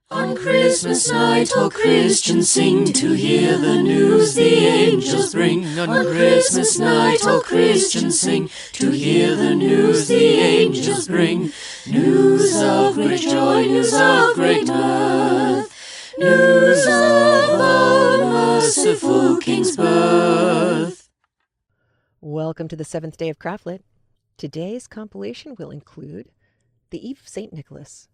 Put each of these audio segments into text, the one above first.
On Christmas night all Christians sing to hear the news the angels bring. On Christmas night all Christians sing to hear the news the angels bring. News of great joy, news of great mirth, news of our merciful King's birth. Welcome to the 7th day of CraftLit. Today's compilation will include the Eve of St. Nicholas,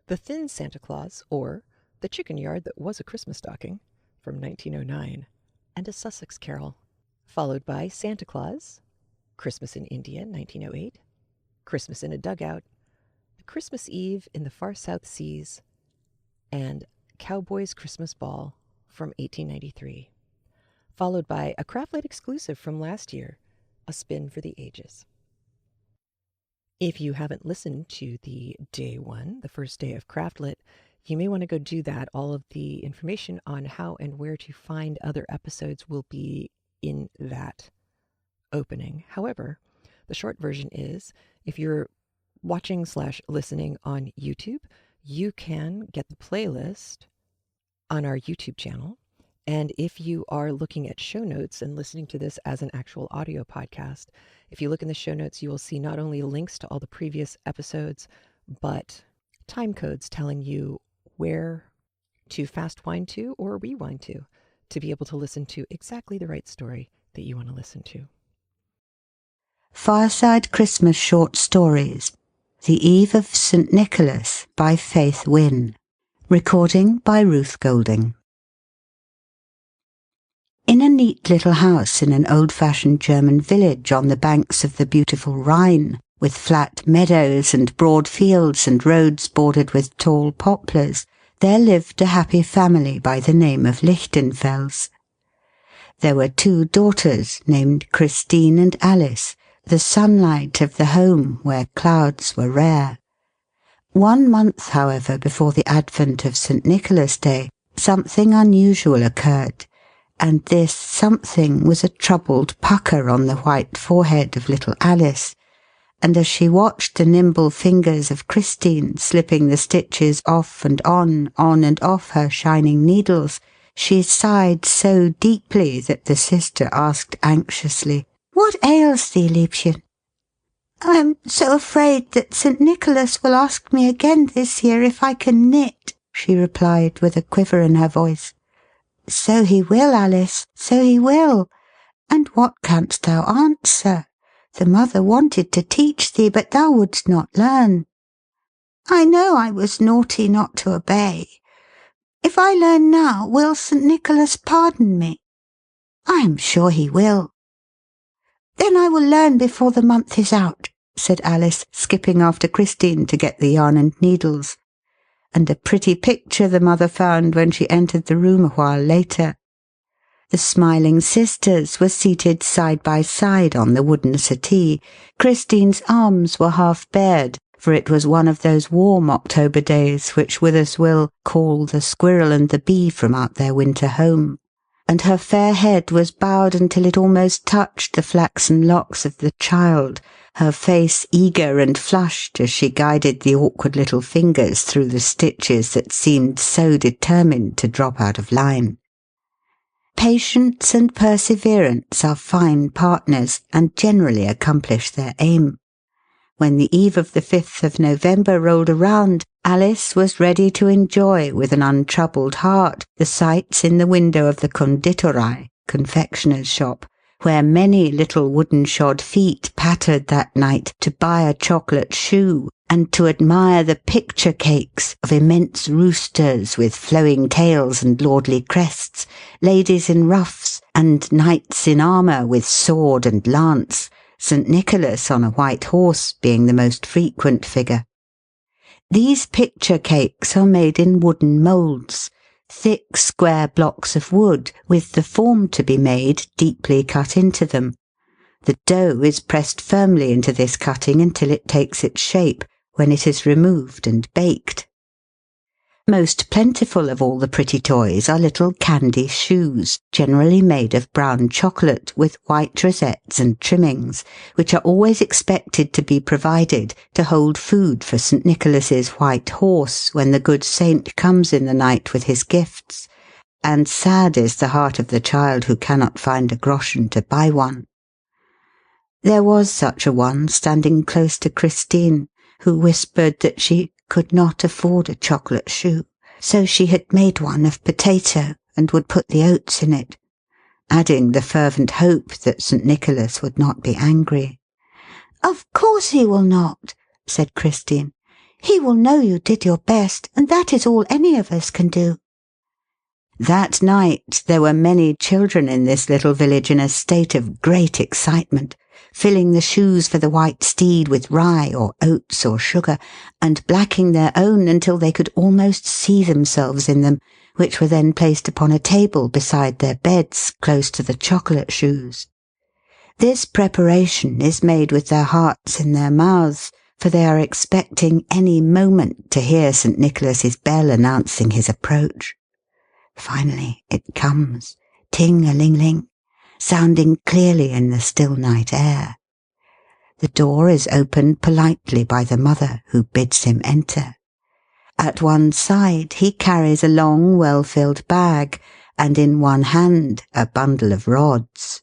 The Thin Santa Claus, or The Chicken Yard That Was a Christmas Stocking, from 1909, and A Sussex Carol, followed by Santa Claus, Christmas in India, 1908, Christmas in a Dugout, Christmas Eve in the Far South Seas, and Cowboy's Christmas Ball from 1893, followed by a CraftLit exclusive from last year, A Spin for the Ages. If you haven't listened to the day one, the first day of CraftLit, you may want to go do that. All of the information on how and where to find other episodes will be in that opening. However, the short version is, if you're watching/listening on YouTube, you can get the playlist on our YouTube channel. And if you are looking at show notes and listening to this as an actual audio podcast, if you look in the show notes, you will see not only links to all the previous episodes, but time codes telling you where to fast wind to or rewind to be able to listen to exactly the right story that you want to listen to. Fireside Christmas Short Stories, The Eve of St. Nicholas by Faith Wynne. Recording by Ruth Golding. In a neat little house in an old-fashioned German village on the banks of the beautiful Rhine, with flat meadows and broad fields and roads bordered with tall poplars, there lived a happy family by the name of Lichtenfels. There were 2 daughters named Christine and Alice, the sunlight of the home where clouds were rare. 1 month, however, before the advent of St. Nicholas Day, something unusual occurred. And this something was a troubled pucker on the white forehead of little Alice, and as she watched the nimble fingers of Christine slipping the stitches off and on and off her shining needles, she sighed so deeply that the sister asked anxiously, "What ails thee, Liebchen?" "I am so afraid that St. Nicholas will ask me again this year if I can knit," she replied with a quiver in her voice. "So he will, Alice, so he will. And what canst thou answer? The mother wanted to teach thee, but thou wouldst not learn." "I know I was naughty not to obey. If I learn now, will St. Nicholas pardon me?" "I am sure he will." "Then I will learn before the month is out," said Alice, skipping after Christine to get the yarn and needles. And a pretty picture the mother found when she entered the room a while later. The smiling sisters were seated side by side on the wooden settee. Christine's arms were half bared, for it was one of those warm October days which Witherswill call the squirrel and the bee from out their winter home, and her fair head was bowed until it almost touched the flaxen locks of the child, her face eager and flushed as she guided the awkward little fingers through the stitches that seemed so determined to drop out of line. Patience and perseverance are fine partners and generally accomplish their aim. When the eve of the 5th of November rolled around, Alice was ready to enjoy with an untroubled heart the sights in the window of the Konditorei, confectioner's shop, where many little wooden-shod feet pattered that night to buy a chocolate shoe, and to admire the picture cakes of immense roosters with flowing tails and lordly crests, ladies in ruffs, and knights in armour with sword and lance, St. Nicholas on a white horse being the most frequent figure. These picture cakes are made in wooden moulds, thick square blocks of wood with the form to be made deeply cut into them. The dough is pressed firmly into this cutting until it takes its shape, when it is removed and baked. Most plentiful of all the pretty toys are little candy shoes, generally made of brown chocolate with white rosettes and trimmings, which are always expected to be provided to hold food for St. Nicholas's white horse when the good saint comes in the night with his gifts, and sad is the heart of the child who cannot find a groschen to buy one. There was such a one standing close to Christine, who whispered that she could not afford a chocolate shoe, so she had made one of potato and would put the oats in it, adding the fervent hope that St. Nicholas would not be angry. "Of course he will not," said Christine. "He will know you did your best, and that is all any of us can do." That night there were many children in this little village in a state of great excitement, filling the shoes for the white steed with rye or oats or sugar, and blacking their own until they could almost see themselves in them, which were then placed upon a table beside their beds close to the chocolate shoes. This preparation is made with their hearts in their mouths, for they are expecting any moment to hear St. Nicholas's bell announcing his approach. Finally it comes, ting-a-ling-ling, sounding clearly in the still night air. The door is opened politely by the mother, who bids him enter. At one side he carries a long, well-filled bag, and in one hand a bundle of rods.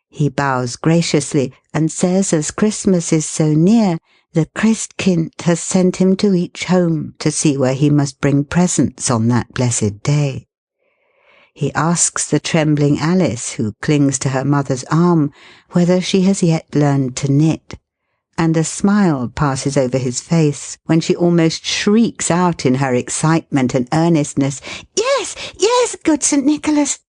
He bows graciously, and says as Christmas is so near, the Christkind has sent him to each home to see where he must bring presents on that blessed day. He asks the trembling Alice, who clings to her mother's arm, whether she has yet learned to knit, and a smile passes over his face when she almost shrieks out in her excitement and earnestness, "Yes, yes, good St. Nicholas!"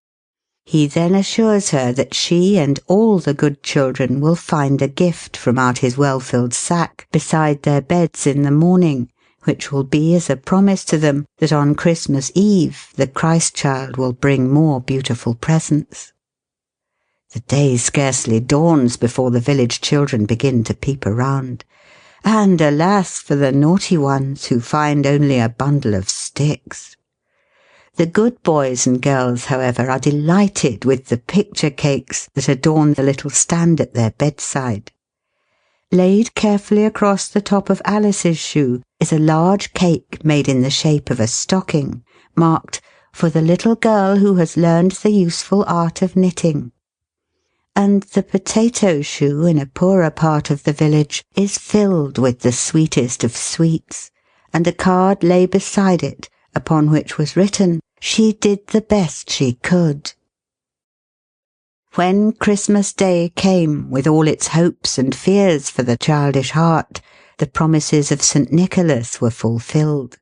He then assures her that she and all the good children will find a gift from out his well-filled sack beside their beds in the morning, which will be as a promise to them that on Christmas Eve the Christ-child will bring more beautiful presents. The day scarcely dawns before the village children begin to peep around, and alas for the naughty ones who find only a bundle of sticks. The good boys and girls, however, are delighted with the picture cakes that adorn the little stand at their bedside. Laid carefully across the top of Alice's shoe is a large cake made in the shape of a stocking, marked "For the little girl who has learned the useful art of knitting." And the potato shoe in a poorer part of the village is filled with the sweetest of sweets, and a card lay beside it, upon which was written, "She did the best she could." When Christmas Day came, with all its hopes and fears for the childish heart, the promises of St. Nicholas were fulfilled.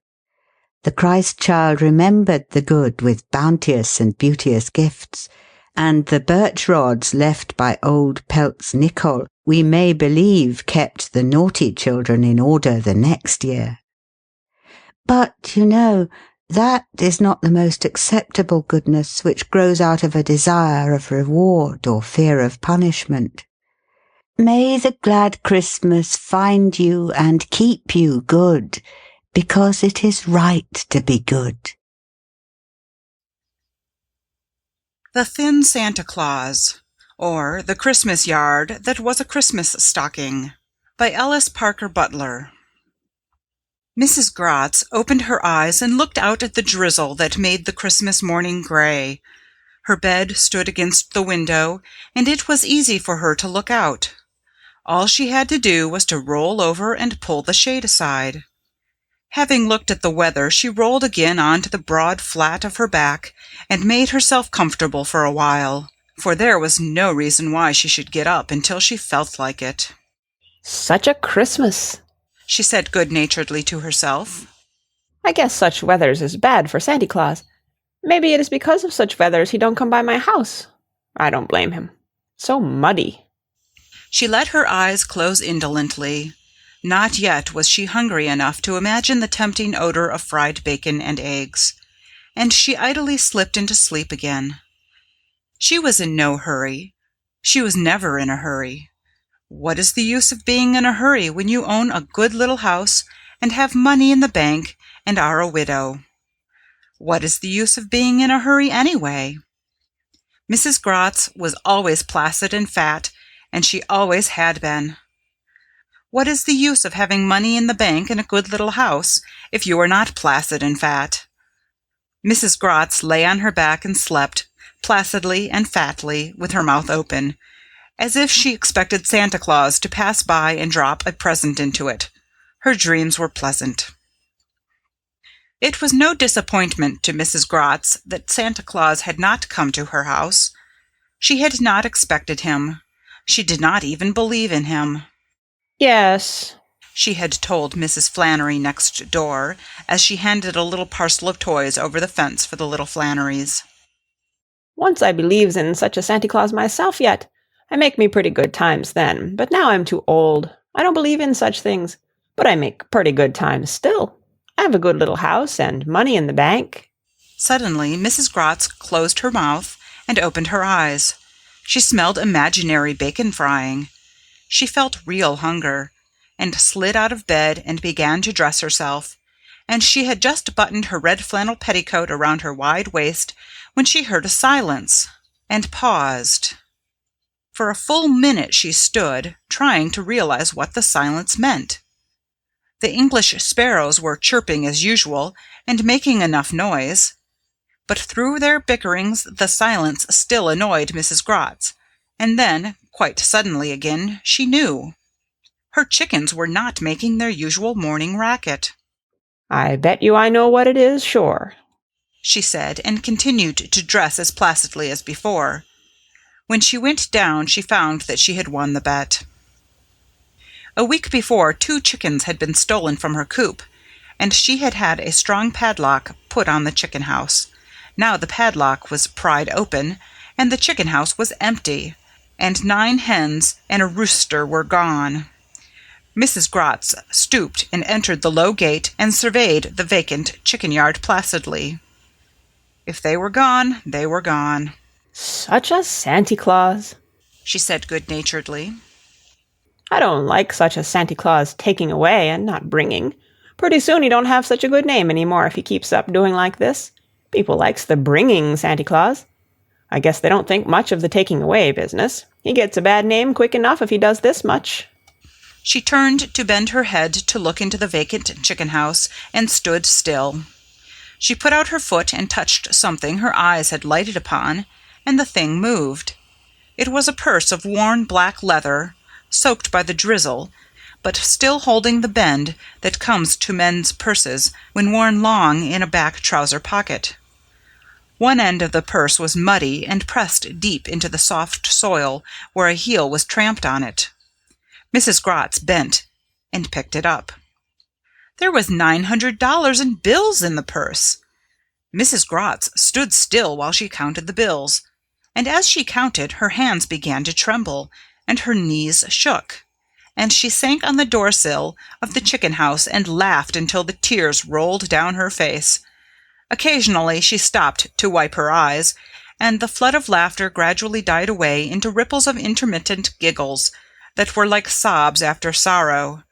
The Christ-child remembered the good with bounteous and beauteous gifts, and the birch rods left by old Pelt's Nicol, we may believe, kept the naughty children in order the next year. But, you know, that is not the most acceptable goodness which grows out of a desire of reward or fear of punishment. May the glad Christmas find you and keep you good, because it is right to be good. The Thin Santa Claus, or The Christmas Yard That Was a Christmas Stocking, by Ellis Parker Butler. Mrs. Gratz opened her eyes and looked out at the drizzle that made the Christmas morning gray. Her bed stood against the window, and it was easy for her to look out. All she had to do was to roll over and pull the shade aside. Having looked at the weather, she rolled again onto the broad flat of her back and made herself comfortable for a while, for there was no reason why she should get up until she felt like it. "Such a Christmas," she said good-naturedly to herself. "I guess such weathers is bad for Santy Claus. Maybe it is because of such weathers he don't come by my house. I don't blame him. So muddy." She let her eyes close indolently. Not yet was she hungry enough to imagine the tempting odor of fried bacon and eggs, and she idly slipped into sleep again. She was in no hurry. She was never in a hurry. What is the use of being in a hurry when you own a good little house and have money in the bank and are a widow? What is the use of being in a hurry anyway? Mrs. Gratz was always placid and fat, and she always had been. What is the use of having money in the bank and a good little house if you are not placid and fat? Mrs. Gratz lay on her back and slept, placidly and fatly, with her mouth open, as if she expected Santa Claus to pass by and drop a present into it. Her dreams were pleasant. It was no disappointment to Mrs. Gratz that Santa Claus had not come to her house. She had not expected him. She did not even believe in him. Yes, She had told Mrs. Flannery next door, as she handed a little parcel of toys over the fence for the little Flannerys. once I believes in such a Santa Claus myself yet. I make me pretty good times then, but now I'm too old. I don't believe in such things, but I make pretty good times still. I have a good little house and money in the bank. Suddenly, Mrs. Gratz closed her mouth and opened her eyes. She smelled imaginary bacon frying. She felt real hunger, and slid out of bed and began to dress herself, and she had just buttoned her red flannel petticoat around her wide waist when she heard a silence, and paused. For a full minute she stood, trying to realize what the silence meant. The English sparrows were chirping as usual and making enough noise, but through their bickerings the silence still annoyed Mrs. Gratz, and then, quite suddenly again, she knew. Her chickens were not making their usual morning racket. I bet you I know what it is, sure, she said, and continued to dress as placidly as before. When she went down, she found that she had won the bet. A week before, 2 chickens had been stolen from her coop, and she had had a strong padlock put on the chicken house. Now the padlock was pried open, and the chicken house was empty, and 9 hens and a rooster were gone. Mrs. Gratz stooped and entered the low gate and surveyed the vacant chicken yard placidly. If they were gone, they were gone. Such a Santa Claus, she said good-naturedly. I don't like such a Santa Claus taking away and not bringing. Pretty soon he don't have such a good name anymore if he keeps up doing like this. People likes the bringing Santa Claus. I guess they don't think much of the taking away business. He gets a bad name quick enough if he does this much. She turned to bend her head to look into the vacant chicken house and stood still. She put out her foot and touched something her eyes had lighted upon, and the thing moved. It was a purse of worn black leather, soaked by the drizzle, but still holding the bend that comes to men's purses when worn long in a back trouser pocket. One end of the purse was muddy and pressed deep into the soft soil where a heel was tramped on it. Mrs. Gratz bent and picked it up. There was $900 in bills in the purse. Mrs. Gratz stood still while she counted the bills, and as she counted, her hands began to tremble, and her knees shook, and she sank on the doorsill of the chicken house and laughed until the tears rolled down her face. Occasionally she stopped to wipe her eyes, and the flood of laughter gradually died away into ripples of intermittent giggles that were like sobs after sorrow.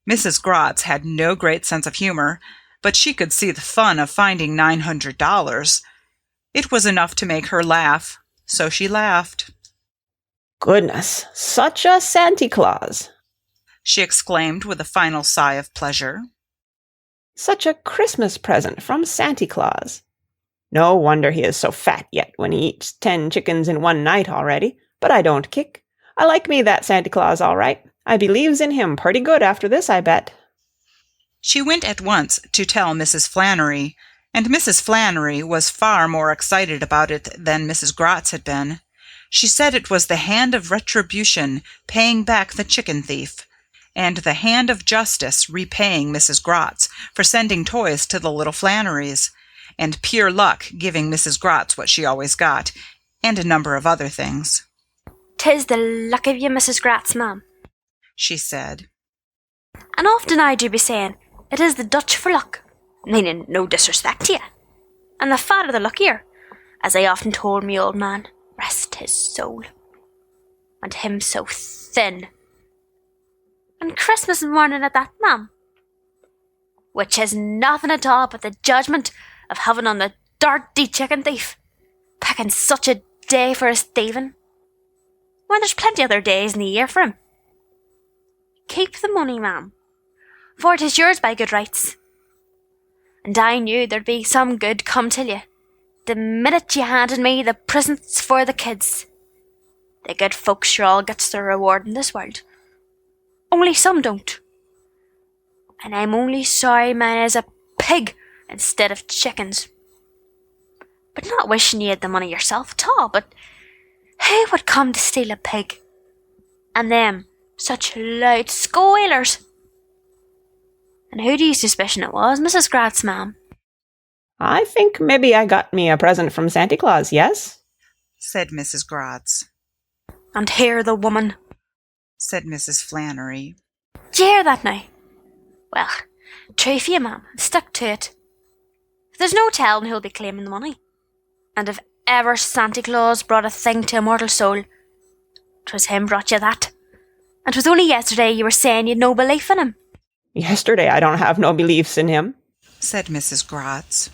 Mrs. Gratz had no great sense of humor, but she could see the fun of finding $900. It was enough to make her laugh, so she laughed. Goodness, such a Santa Claus, she exclaimed with a final sigh of pleasure. Such a Christmas present from Santa Claus. No wonder he is so fat yet when he eats 10 chickens in one night already, but I don't kick. I like me that Santa Claus all right. I believes in him pretty good after this, I bet. She went at once to tell Mrs. Flannery, and Mrs. Flannery was far more excited about it than Mrs. Gratz had been. She said it was the hand of retribution paying back the chicken thief, and the hand of justice repaying Mrs. Gratz for sending toys to the little Flannerys, and pure luck giving Mrs. Gratz what she always got, and a number of other things. "'Tis the luck of you, Mrs. Gratz, ma'am," she said. "and often I do be saying, it is the Dutch for luck, meaning no disrespect to you. And the fatter the luckier, as I often told me old man, rest his soul. And him so thin. And Christmas morning at that, ma'am, which is nothing at all but the judgment of having on the dirty chicken thief, picking such a day for his thieving, when there's plenty other days in the year for him. Keep the money, ma'am, for it is yours by good rights. And I knew there'd be some good come till you the minute you handed me the presents for the kids. The good folks sure all gets their reward in this world, only some don't. And I'm only sorry mine is a pig instead of chickens. But not wishing you had the money yourself at all, but who would come to steal a pig? And them such loud squealers. And who do you suspicion it was, Mrs. Gratz, ma'am? I think maybe I got me a present from Santa Claus, yes? said Mrs. Gratz. And hear the woman, said Mrs. Flannery. D'ye hear that now? Well, true for you, ma'am, stick to it. There's no telling who'll be claiming the money. And if ever Santa Claus brought a thing to a mortal soul, 'twas him brought you that. And 'twas only yesterday you were saying you'd no belief in him. Yesterday I don't have no beliefs in him, said Mrs. Gratz.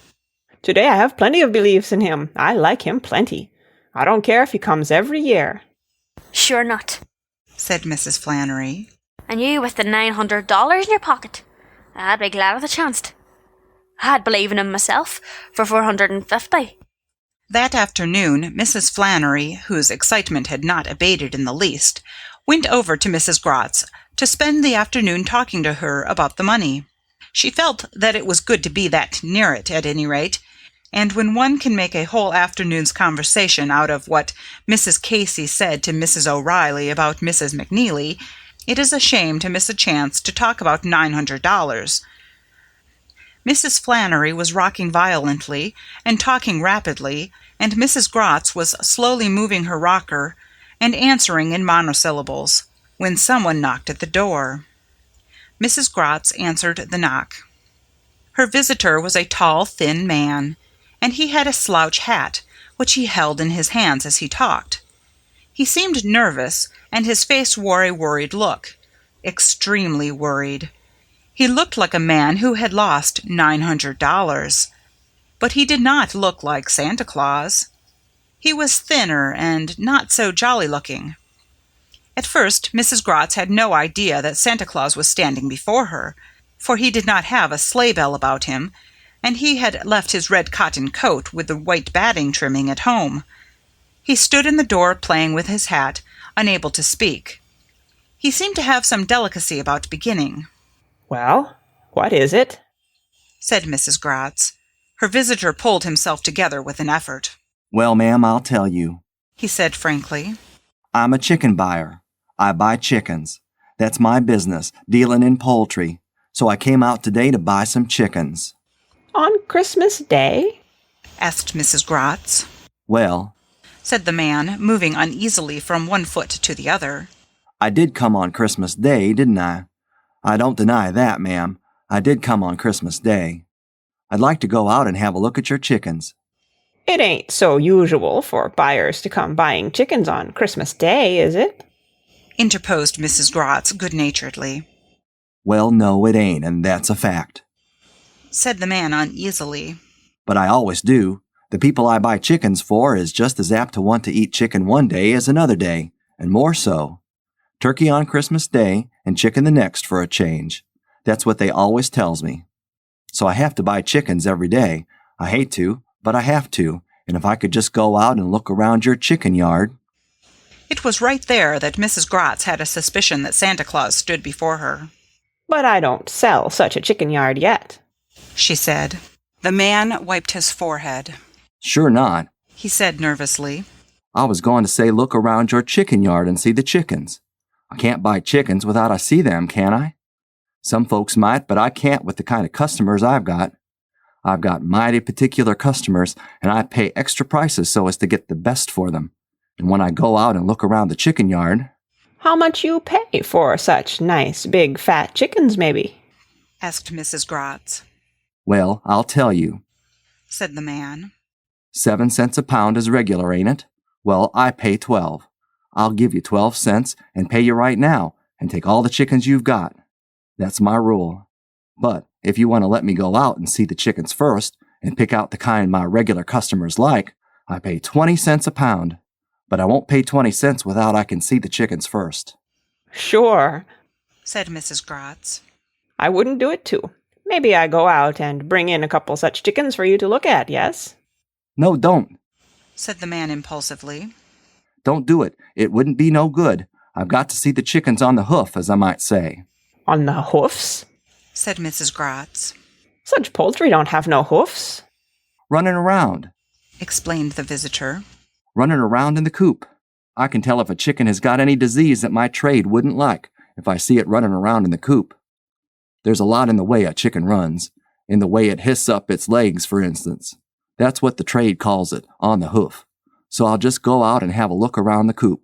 Today I have plenty of beliefs in him. I like him plenty. I don't care if he comes every year. Sure not, said Mrs. Flannery. And you with the $900 in your pocket, I'd be glad of the chance. I'd believe in him myself for $450. That afternoon, Mrs. Flannery, whose excitement had not abated in the least, went over to Mrs. Gratz to spend the afternoon talking to her about the money. She felt that it was good to be that near it, at any rate, and when one can make a whole afternoon's conversation out of what Mrs. Casey said to Mrs. O'Reilly about Mrs. McNeely, it is a shame to miss a chance to talk about $900. Mrs. Flannery was rocking violently and talking rapidly, and Mrs. Gratz was slowly moving her rocker and answering in monosyllables, when someone knocked at the door. Mrs. Gratz answered the knock. Her visitor was a tall, thin man, and he had a slouch hat, which he held in his hands as he talked. He seemed nervous, and his face wore a worried look, extremely worried. He looked like a man who had lost $900, but he did not look like Santa Claus. He was thinner and not so jolly-looking. At first, Mrs. Gratz had no idea that Santa Claus was standing before her, for he did not have a sleigh bell about him, and he had left his red cotton coat with the white batting trimming at home. He stood in the door playing with his hat, unable to speak. He seemed to have some delicacy about beginning. Well, what is it? said Mrs. Gratz. Her visitor pulled himself together with an effort. Well, ma'am, I'll tell you, he said frankly. I'm a chicken buyer. I buy chickens. That's my business, dealing in poultry. So I came out today to buy some chickens. On Christmas Day? asked Mrs. Gratz. Well, said the man, moving uneasily from one foot to the other. I did come on Christmas Day, didn't I? I don't deny that, ma'am. I did come on Christmas Day. I'd like to go out and have a look at your chickens. It ain't so usual for buyers to come buying chickens on Christmas Day, is it? interposed Mrs. Gratz good-naturedly. Well, no, it ain't, and that's a fact, said the man uneasily. But I always do. The people I buy chickens for is just as apt to want to eat chicken one day as another day, and more so. Turkey on Christmas Day and chicken the next for a change. That's what they always tells me. So I have to buy chickens every day. I hate to, but I have to, and if I could just go out and look around your chicken yard. It was right there that Mrs. Gratz had a suspicion that Santa Claus stood before her. But I don't sell such a chicken yard yet, she said. The man wiped his forehead. Sure not, he said nervously. I was going to say look around your chicken yard and see the chickens. I can't buy chickens without I see them, can I? Some folks might, but I can't with the kind of customers I've got. I've got mighty particular customers, and I pay extra prices so as to get the best for them. And when I go out and look around the chicken yard... How much you pay for such nice, big, fat chickens, maybe? asked Mrs. Gratz. Well, I'll tell you, said the man. 7 cents a pound is regular, ain't it? Well, I pay 12. I'll give you 12 cents and pay you right now and take all the chickens you've got. That's my rule. But if you want to let me go out and see the chickens first and pick out the kind my regular customers like, I pay 20 cents a pound. But I won't pay 20 cents without I can see the chickens first. Sure, said Mrs. Gratz. I wouldn't do it too. Maybe I go out and bring in a couple such chickens for you to look at, yes? No, don't, said the man impulsively. Don't do it. It wouldn't be no good. I've got to see the chickens on the hoof, as I might say. On the hoofs? said Mrs. Gratz. Such poultry don't have no hoofs. Running around, explained the visitor. running around in the coop. I can tell if a chicken has got any disease that my trade wouldn't like if I see it running around in the coop. There's a lot in the way a chicken runs, in the way it hisses up its legs, for instance. That's what the trade calls it, on the hoof. So I'll just go out and have a look around the coop.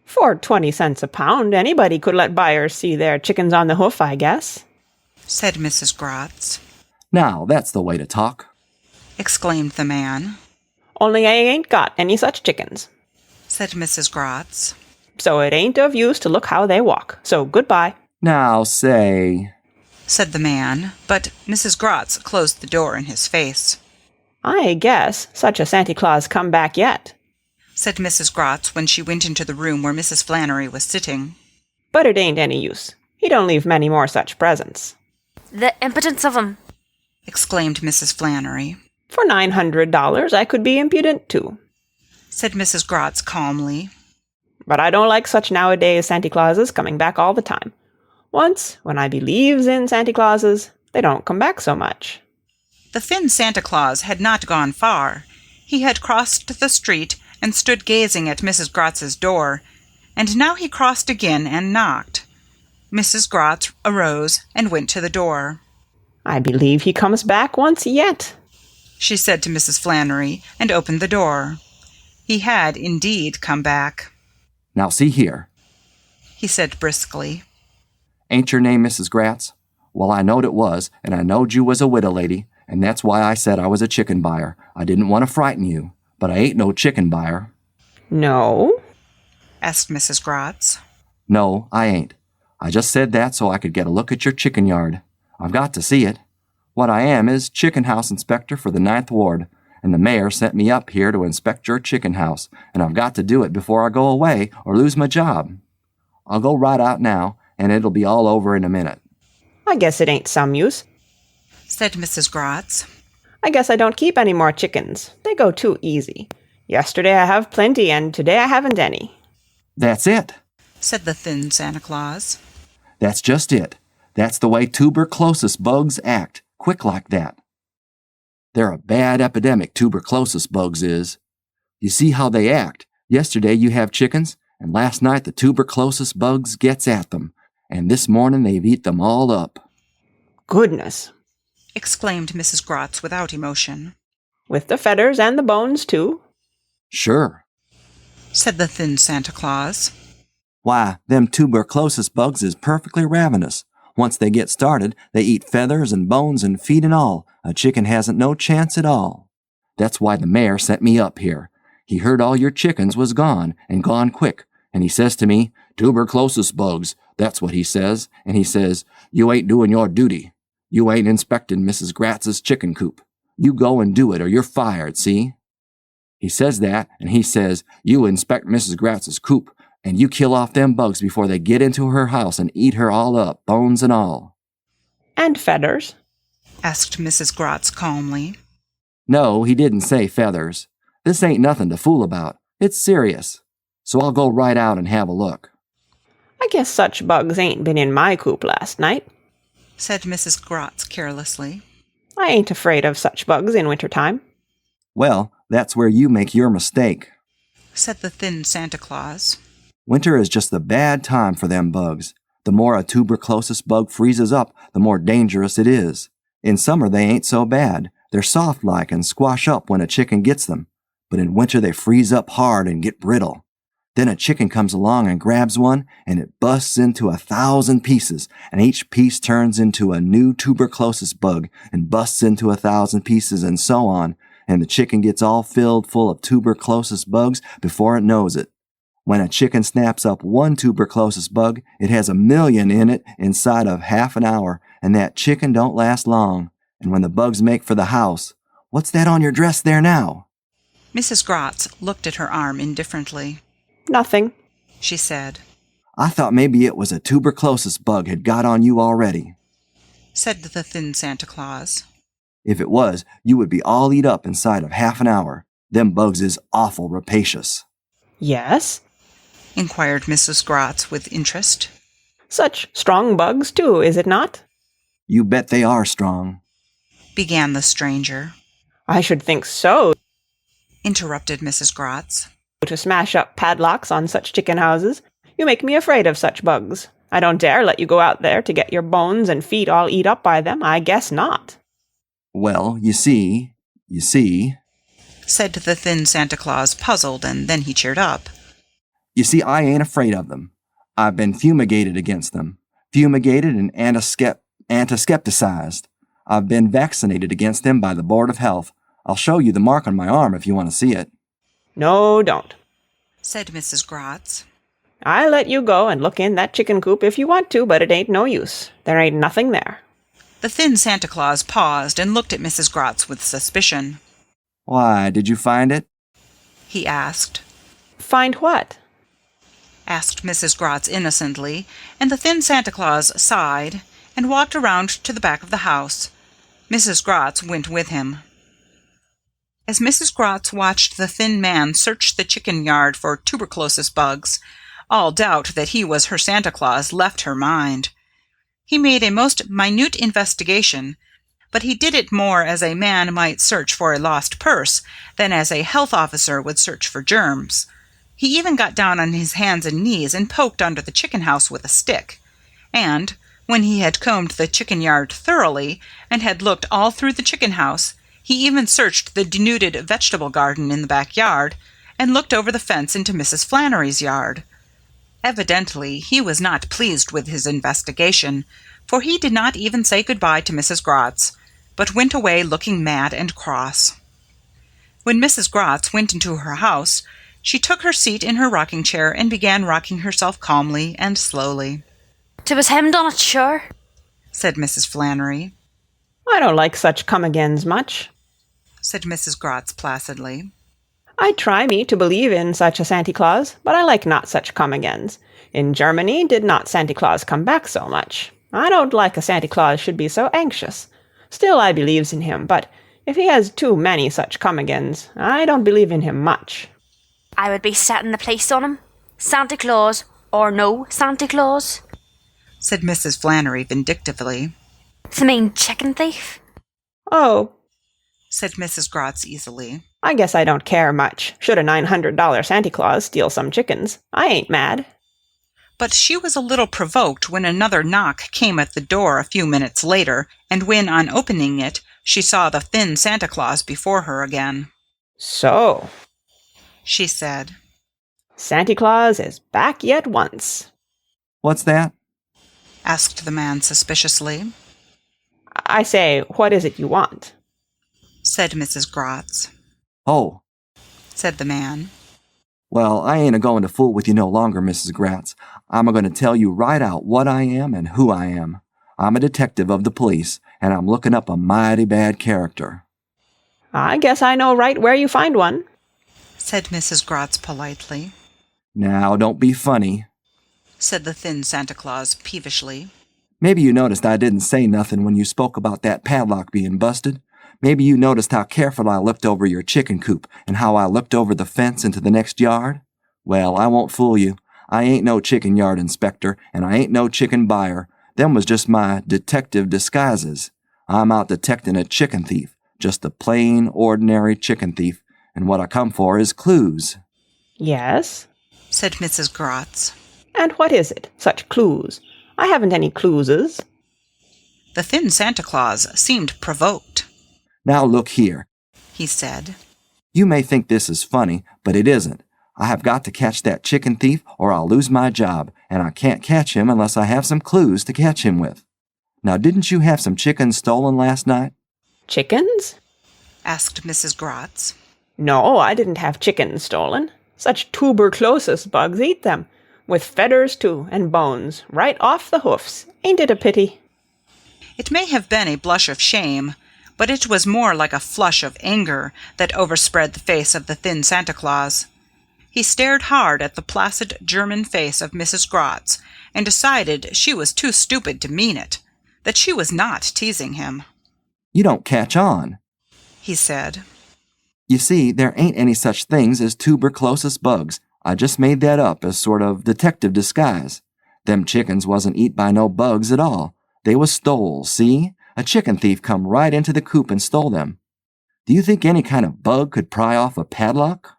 For 20 cents a pound, anybody could let buyers see their chickens on the hoof, I guess, said Mrs. Gratz. Now, that's the way to talk, exclaimed the man. Only I ain't got any such chickens, said Mrs. Gratz. so it ain't of use to look how they walk. So goodbye. Now, say, said the man, but Mrs. Gratz closed the door in his face. I guess such a Santa Claus come back yet, said Mrs. Gratz when she went into the room where Mrs. Flannery was sitting. but it ain't any use. He don't leave many more such presents. The impudence of 'em. exclaimed Mrs. Flannery. For $900 I could be impudent too. Said Mrs. Gratz calmly. But I don't like such nowadays Santa Clauses coming back all the time. Once, when I believes in Santa Clauses, they don't come back so much. The thin Santa Claus had not gone far. He had crossed the street and stood gazing at Mrs. Gratz's door, and now he crossed again and knocked. Mrs. Gratz arose and went to the door. I believe he comes back once yet, she said to Mrs. Flannery, and opened the door. He had indeed come back. now see here. He said briskly. Ain't your name Mrs. Gratz? Well, I knowed it was, and I knowed you was a widow lady, and that's why I said I was a chicken buyer. I didn't want to frighten you, but I ain't no chicken buyer. No? asked Mrs. Gratz. No, I ain't. I just said that so I could get a look at your chicken yard. I've got to see it. What I am is chicken house inspector for the 9th Ward, and the mayor sent me up here to inspect your chicken house, and I've got to do it before I go away or lose my job. I'll go right out now, and it'll be all over in a minute. I guess it ain't some use. said Mrs. Gratz. I guess I don't keep any more chickens. They go too easy. Yesterday I have plenty, and today I haven't any. That's it. said the thin Santa Claus. That's just it. That's the way tuberculosis bugs act, quick like that. They're a bad epidemic, tuberculosis bugs is. You see how they act. Yesterday you have chickens, and last night the tuberculosis bugs gets at them, and this morning they've eat them all up. Goodness. exclaimed Mrs. Gratz without emotion. With the feathers and the bones, too? Sure. said the thin Santa Claus. Why, them tuberculosis bugs is perfectly ravenous. Once they get started, they eat feathers and bones and feet and all. A chicken hasn't no chance at all. That's why the mayor sent me up here. He heard all your chickens was gone, and gone quick, and he says to me, tuberculosis bugs, that's what he says, and he says, you ain't doing your duty. You ain't inspecting Mrs. Gratz's chicken coop. You go and do it or you're fired, see? He says that, and he says, you inspect Mrs. Gratz's coop, and you kill off them bugs before they get into her house and eat her all up, bones and all. And feathers? asked Mrs. Gratz calmly. No, he didn't say feathers. This ain't nothing to fool about. It's serious. So I'll go right out and have a look. I guess such bugs ain't been in my coop last night, said Mrs. Gratz carelessly. I ain't afraid of such bugs in wintertime. Well, that's where you make your mistake, said the thin Santa Claus. Winter is just the bad time for them bugs. The more a tuberculosis bug freezes up, the more dangerous it is. In summer, they ain't so bad. They're soft-like and squash up when a chicken gets them. But in winter, they freeze up hard and get brittle. Then a chicken comes along and grabs one, and it busts into 1,000 pieces, and each piece turns into a new tuberculosis bug and busts into 1,000 pieces and so on, and the chicken gets all filled full of tuberculosis bugs before it knows it. When a chicken snaps up one tuberculosis bug, it has 1,000,000 in it inside of half an hour, and that chicken don't last long. And when the bugs make for the house, What's that on your dress there now? Mrs. Gratz looked at her arm indifferently. Nothing, she said. I thought maybe it was a tuberculosis bug had got on you already, said the thin Santa Claus. If it was, you would be all eat up inside of half an hour. Them bugs is awful rapacious. Yes? inquired Mrs. Gratz with interest. Such strong bugs, too, is it not? You bet they are strong, began the stranger. I should think so, interrupted Mrs. Gratz. to smash up padlocks on such chicken houses. You make me afraid of such bugs. I don't dare let you go out there to get your bones and feet all eat up by them. I guess not. Well, you see, said the thin Santa Claus, puzzled, and then he cheered up. You see, I ain't afraid of them. I've been fumigated against them. Fumigated and antisepticized. I've been vaccinated against them by the Board of Health. I'll show you the mark on my arm if you want to see it. No, don't, said Mrs. Gratz. I let you go and look in that chicken coop if you want to, but it ain't no use. There ain't nothing there. The thin Santa Claus paused and looked at Mrs. Gratz with suspicion. Why, did you find it? he asked. Find what? asked Mrs. Gratz innocently, and the thin Santa Claus sighed and walked around to the back of the house. Mrs. Gratz went with him. As Mrs. Gratz watched the thin man search the chicken yard for tuberculosis bugs, all doubt that he was her Santa Claus left her mind. He made a most minute investigation, but he did it more as a man might search for a lost purse than as a health officer would search for germs. He even got down on his hands and knees and poked under the chicken house with a stick. And, when he had combed the chicken yard thoroughly and had looked all through the chicken house, he even searched the denuded vegetable garden in the backyard and looked over the fence into Mrs. Flannery's yard. Evidently, he was not pleased with his investigation, for he did not even say goodbye to Mrs. Gratz, but went away looking mad and cross. When Mrs. Gratz went into her house, she took her seat in her rocking chair and began rocking herself calmly and slowly. "'T was him done it, sure," said Mrs. Flannery. I don't like such come-agains much, said Mrs. Gratz placidly. I try me to believe in such a Santa Claus, but I like not such come-agains. In Germany did not Santa Claus come back so much. I don't like a Santa Claus should be so anxious. Still I believes in him, but if he has too many such come-agains, I don't believe in him much. "I would be setting the place on him. Santa Claus or no Santa Claus," said Mrs. Flannery vindictively. "the mean chicken thief." Oh, said Mrs. Gratz easily. I guess I don't care much. Should a $900 Santa Claus steal some chickens, I ain't mad. But she was a little provoked when another knock came at the door a few minutes later, and when, on opening it, she saw the thin Santa Claus before her again. So, she said, Santa Claus is back yet once. What's that? asked the man suspiciously. I say, what is it you want? said Mrs. Gratz. Oh, said the man. Well, I ain't a-going to fool with you no longer, Mrs. Gratz. I'm a-going to tell you right out what I am and who I am. I'm a detective of the police, and I'm looking up a mighty bad character. I guess I know right where you find one, said Mrs. Gratz politely. Now, don't be funny, said the thin Santa Claus peevishly. Maybe you noticed I didn't say nothing when you spoke about that padlock being busted. Maybe you noticed how careful I looked over your chicken coop and how I looked over the fence into the next yard? Well, I won't fool you. I ain't no chicken yard inspector, and I ain't no chicken buyer. Them was just my detective disguises. I'm out detecting a chicken thief, just a plain, ordinary chicken thief, and what I come for is clues. Yes, said Mrs. Gratz. And what is it? Such clues? I haven't any clueses. The thin Santa Claus seemed provoked. Now look here, he said. You may think this is funny, but it isn't. I have got to catch that chicken thief or I'll lose my job, and I can't catch him unless I have some clues to catch him with. Now, didn't you have some chickens stolen last night? Chickens? asked Mrs. Gratz. No, I didn't have chickens stolen. Such tuberculosis bugs eat them, with feathers too, and bones, right off the hoofs. Ain't it a pity? It may have been a blush of shame, but it was more like a flush of anger that overspread the face of the thin Santa Claus. He stared hard at the placid German face of Mrs. Gratz and decided she was too stupid to mean it, that she was not teasing him. You don't catch on, he said. You see, there ain't any such things as tuberculosis bugs. I just made that up as sort of detective disguise. Them chickens wasn't eat by no bugs at all. They was stole, see? A chicken thief come right into the coop and stole them. Do you think any kind of bug could pry off a padlock?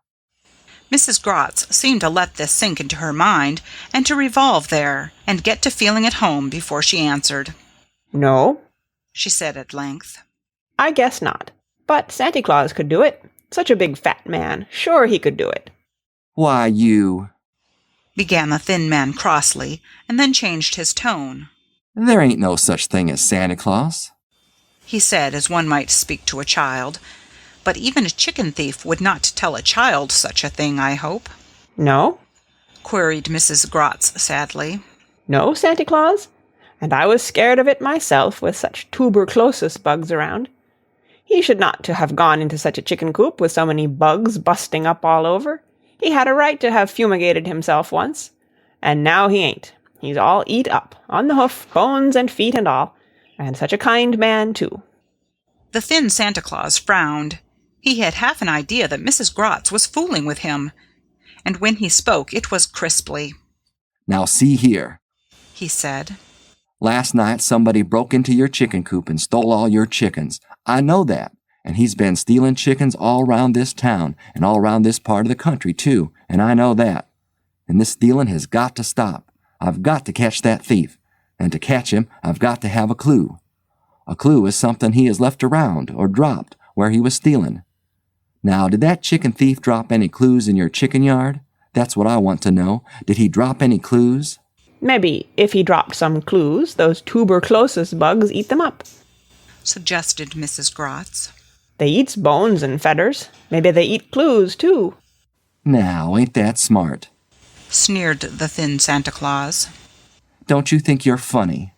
Mrs. Gratz seemed to let this sink into her mind and to revolve there and get to feeling at home before she answered. No, she said at length. I guess not. But Santa Claus could do it. Such a big fat man. Sure he could do it. Why, you... began the thin man crossly, and then changed his tone. There ain't no such thing as Santa Claus, he said as one might speak to a child. But even a chicken thief would not tell a child such a thing, I hope. No? queried Mrs. Gratz sadly. No Santa Claus? And I was scared of it myself with such tuberculosis bugs around. He should not to have gone into such a chicken coop with so many bugs busting up all over. He had a right to have fumigated himself once. And now he ain't. He's all eat up, on the hoof, bones and feet and all. And such a kind man, too. The thin Santa Claus frowned. He had half an idea that Mrs. Gratz was fooling with him. And when he spoke, it was crisply. Now see here, he said. Last night somebody broke into your chicken coop and stole all your chickens. I know that. And he's been stealing chickens all around this town and all around this part of the country, too. And I know that. And this stealing has got to stop. I've got to catch that thief. And to catch him, I've got to have a clue. A clue is something he has left around or dropped where he was stealing. Now, did that chicken thief drop any clues in your chicken yard? That's what I want to know. Did he drop any clues? Maybe if he dropped some clues, those tuberculosis bugs eat them up, suggested Mrs. Gratz. They eats bones and feathers. Maybe they eat clues, too. Now, ain't that smart? Sneered the thin Santa Claus. Don't you think you're funny?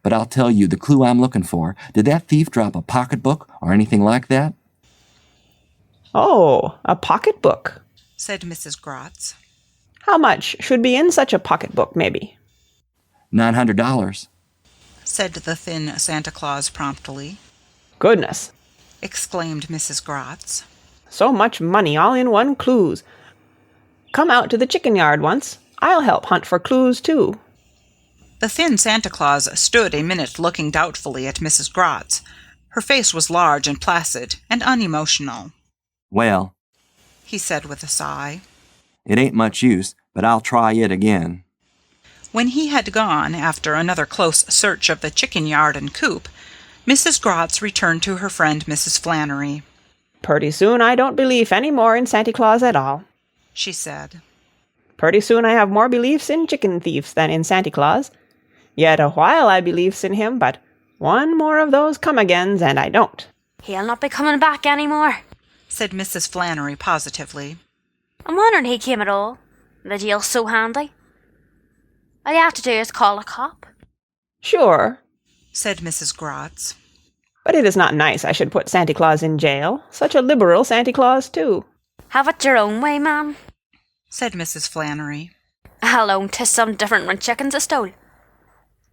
But I'll tell you the clue I'm looking for. Did that thief drop a pocketbook or anything like that? Oh, a pocketbook, said Mrs. Gratz. How much should be in such a pocketbook, maybe? $900, said the thin Santa Claus promptly. Goodness, exclaimed Mrs. Gratz. So much money all in one clues. Come out to the chicken yard once. I'll help hunt for clues, too. The thin Santa Claus stood a minute looking doubtfully at Mrs. Gratz. Her face was large and placid and unemotional. Well, he said with a sigh, it ain't much use, but I'll try it again. When he had gone, after another close search of the chicken yard and coop, Mrs. Gratz returned to her friend Mrs. Flannery. Pretty soon I don't believe any more in Santa Claus at all, she said. Pretty soon I have more beliefs in chicken thieves than in Santa Claus. Yet a while I beliefs in him, but one more of those come-agains and I don't. He'll not be coming back any more, said Mrs. Flannery positively. I'm wondering he came at all. The jail's so handy. All you have to do is call a cop. Sure, said Mrs. Gratz. But it is not nice I should put Santa Claus in jail. Such a liberal Santa Claus, too. Have it your own way, ma'am, said Mrs. Flannery. I'll own 'tis some different when chickens are stole.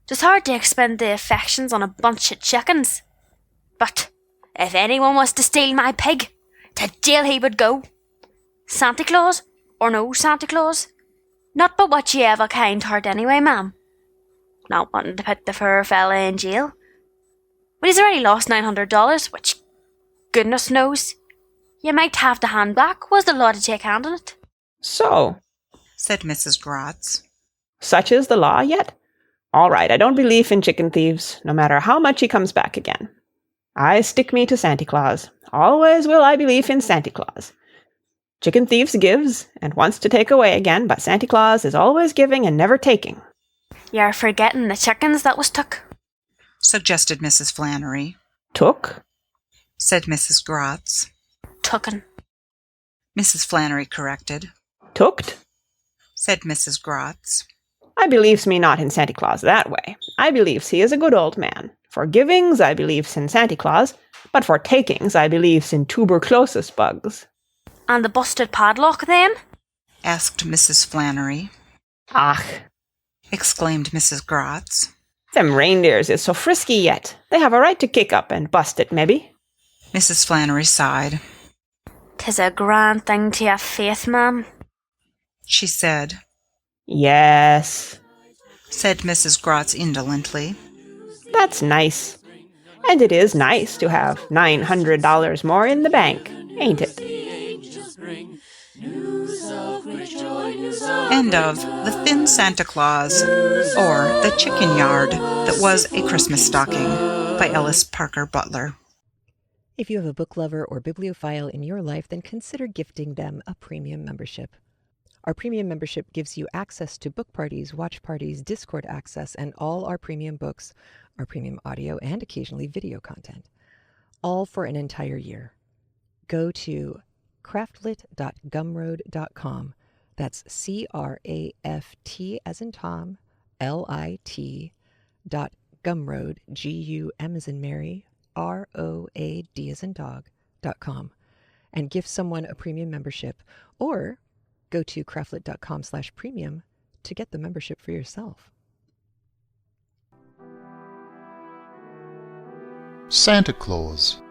'Tis hard to expend the affections on a bunch of chickens. But if anyone was to steal my pig, to jail he would go. Santa Claus, or no Santa Claus, not but what ye have a kind heart anyway, ma'am. Not wanting to put the poor fella in jail. But he's already lost $900, which, goodness knows, you might have to hand back, was the law to take hand on it. So, said Mrs. Gratz. Such is the law yet? All right, I don't believe in chicken thieves, no matter how much he comes back again. I stick me to Santa Claus. Always will I believe in Santa Claus. Chicken thieves gives, and wants to take away again, but Santa Claus is always giving and never taking. You're forgetting the chickens that was took, suggested Mrs. Flannery. Took? said Mrs. Gratz. Tooken, Mrs. Flannery corrected. Tooked? said Mrs. Gratz. I believes me not in Santa Claus that way. I believes he is a good old man, For givings I believes in Santy Claus, but for takings I believes in tuberculosis bugs. And the busted padlock, then? asked Mrs. Flannery. Ach, Exclaimed Mrs. Gratz. them reindeers is so frisky yet. They have a right to kick up and bust it, maybe. Mrs. Flannery sighed. 'Tis a grand thing to have faith, ma'am. She said, Yes, said Mrs. Gratz indolently. that's nice. And it is nice to have $900 more in the bank, ain't it? End of The Thin Santa Claus, or The Chicken Yard That Was a Christmas Stocking, by Ellis Parker Butler. If you have a book lover or bibliophile in your life, then consider gifting them a premium membership. Our premium membership gives you access to book parties, watch parties, Discord access, and all our premium books, our premium audio, and occasionally video content, all for an entire year. Go to craftlit.gumroad.com. That's CRAFT as in Tom, LIT.gumroad, GUM as in Mary, ROAD as in dog.com, and give someone a premium membership, or go to craftlit.com/premium to get the membership for yourself. Santa Claus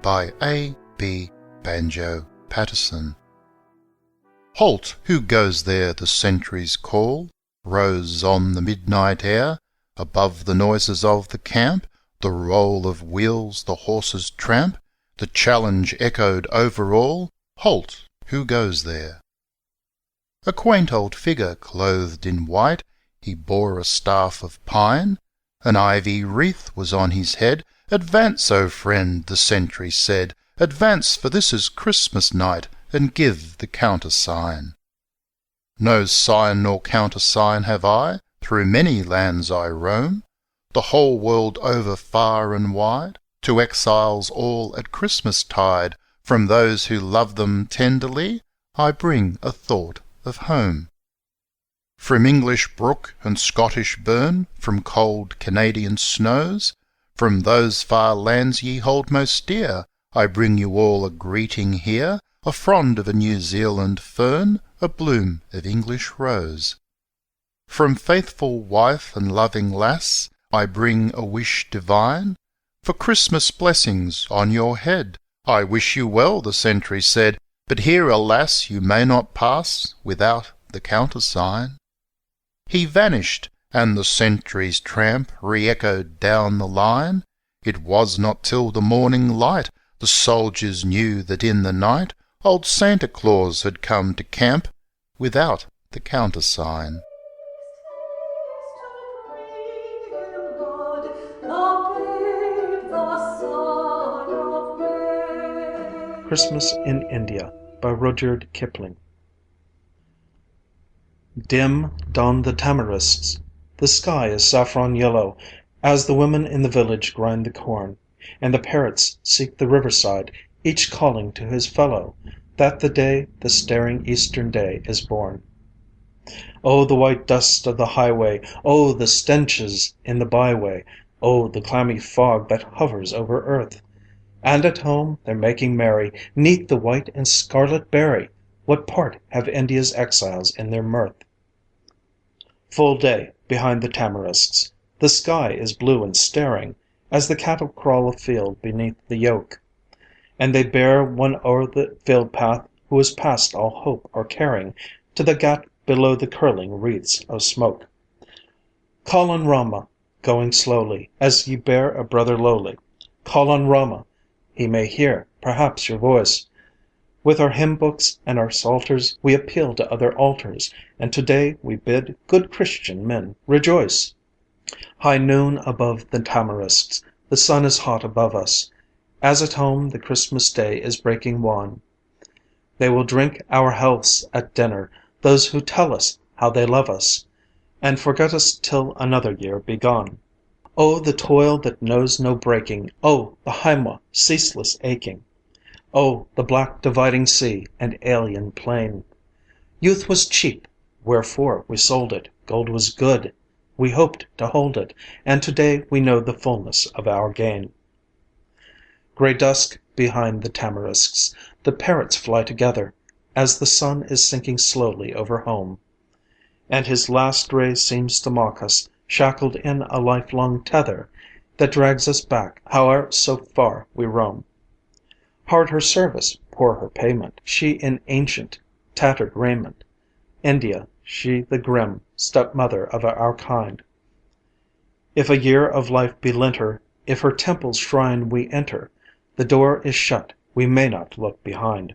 by A. B. Banjo Patterson. Halt! Who goes there? The sentries call. Rose on the midnight air, above the noises of the camp, the roll of wheels, the horses' tramp, the challenge echoed over all. Halt! Who goes there? A quaint old figure clothed in white, he bore a staff of pine, an ivy wreath was on his head. Advance, O friend, the sentry said, advance, for this is Christmas night, and give the countersign. No sign nor countersign have I, through many lands I roam, the whole world over far and wide, to exiles all at Christmas tide, from those who love them tenderly, I bring a thought of home. From English brook and Scottish burn, from cold Canadian snows, from those far lands ye hold most dear, I bring you all a greeting here, a frond of a New Zealand fern, a bloom of English rose. From faithful wife and loving lass, I bring a wish divine, for Christmas blessings on your head. I wish you well, the sentry said, but here, alas, you may not pass without the countersign. He vanished, and the sentry's tramp re-echoed down the line. It was not till the morning light the soldiers knew that in the night old Santa Claus had come to camp without the countersign. Christmas in India by Rudyard Kipling. Dim dawn the tamarisks. The sky is saffron yellow as the women in the village grind the corn, and the parrots seek the riverside, each calling to his fellow that the day, the staring Eastern day, is born. Oh, the white dust of the highway! Oh, the stenches in the byway! Oh, the clammy fog that hovers over earth! And at home they're making merry 'neath the white and scarlet berry. What part have India's exiles in their mirth? Full day behind the tamarisks. The sky is blue and staring as the cattle crawl afield beneath the yoke, and they bear one o'er the field path who is past all hope or caring, to the ghat below the curling wreaths of smoke. Call on Rama, going slowly, as ye bear a brother lowly. Call on Rama, he may hear, perhaps, your voice. With our hymn books and our psalters we appeal to other altars, and today we bid good Christian men rejoice. High noon above the tamarisks, the sun is hot above us, as at home the Christmas day is breaking wan. They will drink our healths at dinner, those who tell us how they love us, and forget us till another year be gone. Oh, the toil that knows no breaking! Oh, the Haima ceaseless aching! Oh, the black dividing sea and alien plain! Youth was cheap, wherefore we sold it. Gold was good, we hoped to hold it, and today we know the fullness of our gain. Grey dusk behind the tamarisks, the parrots fly together, as the sun is sinking slowly over home, and his last ray seems to mock us, shackled in a lifelong tether that drags us back, howe'er so far we roam. Hard her service, poor her payment, she in ancient, tattered raiment. India, she the grim stepmother of our kind. If a year of life be lent her, if her temple's shrine we enter, the door is shut, we may not look behind.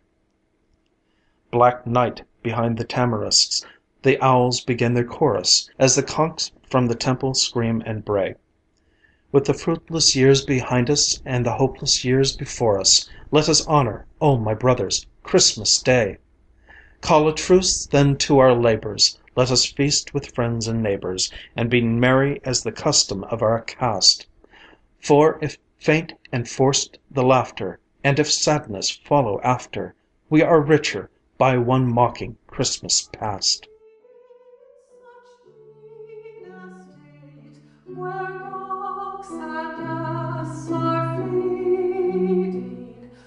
Black night behind the tamarisks, the owls begin their chorus, as the conchs from the temple scream and bray. With the fruitless years behind us and the hopeless years before us, let us honor, O my brothers, Christmas Day. Call a truce then to our labors, let us feast with friends and neighbors, and be merry as the custom of our caste. For if faint and forced the laughter, and if sadness follow after, we are richer by one mocking Christmas past.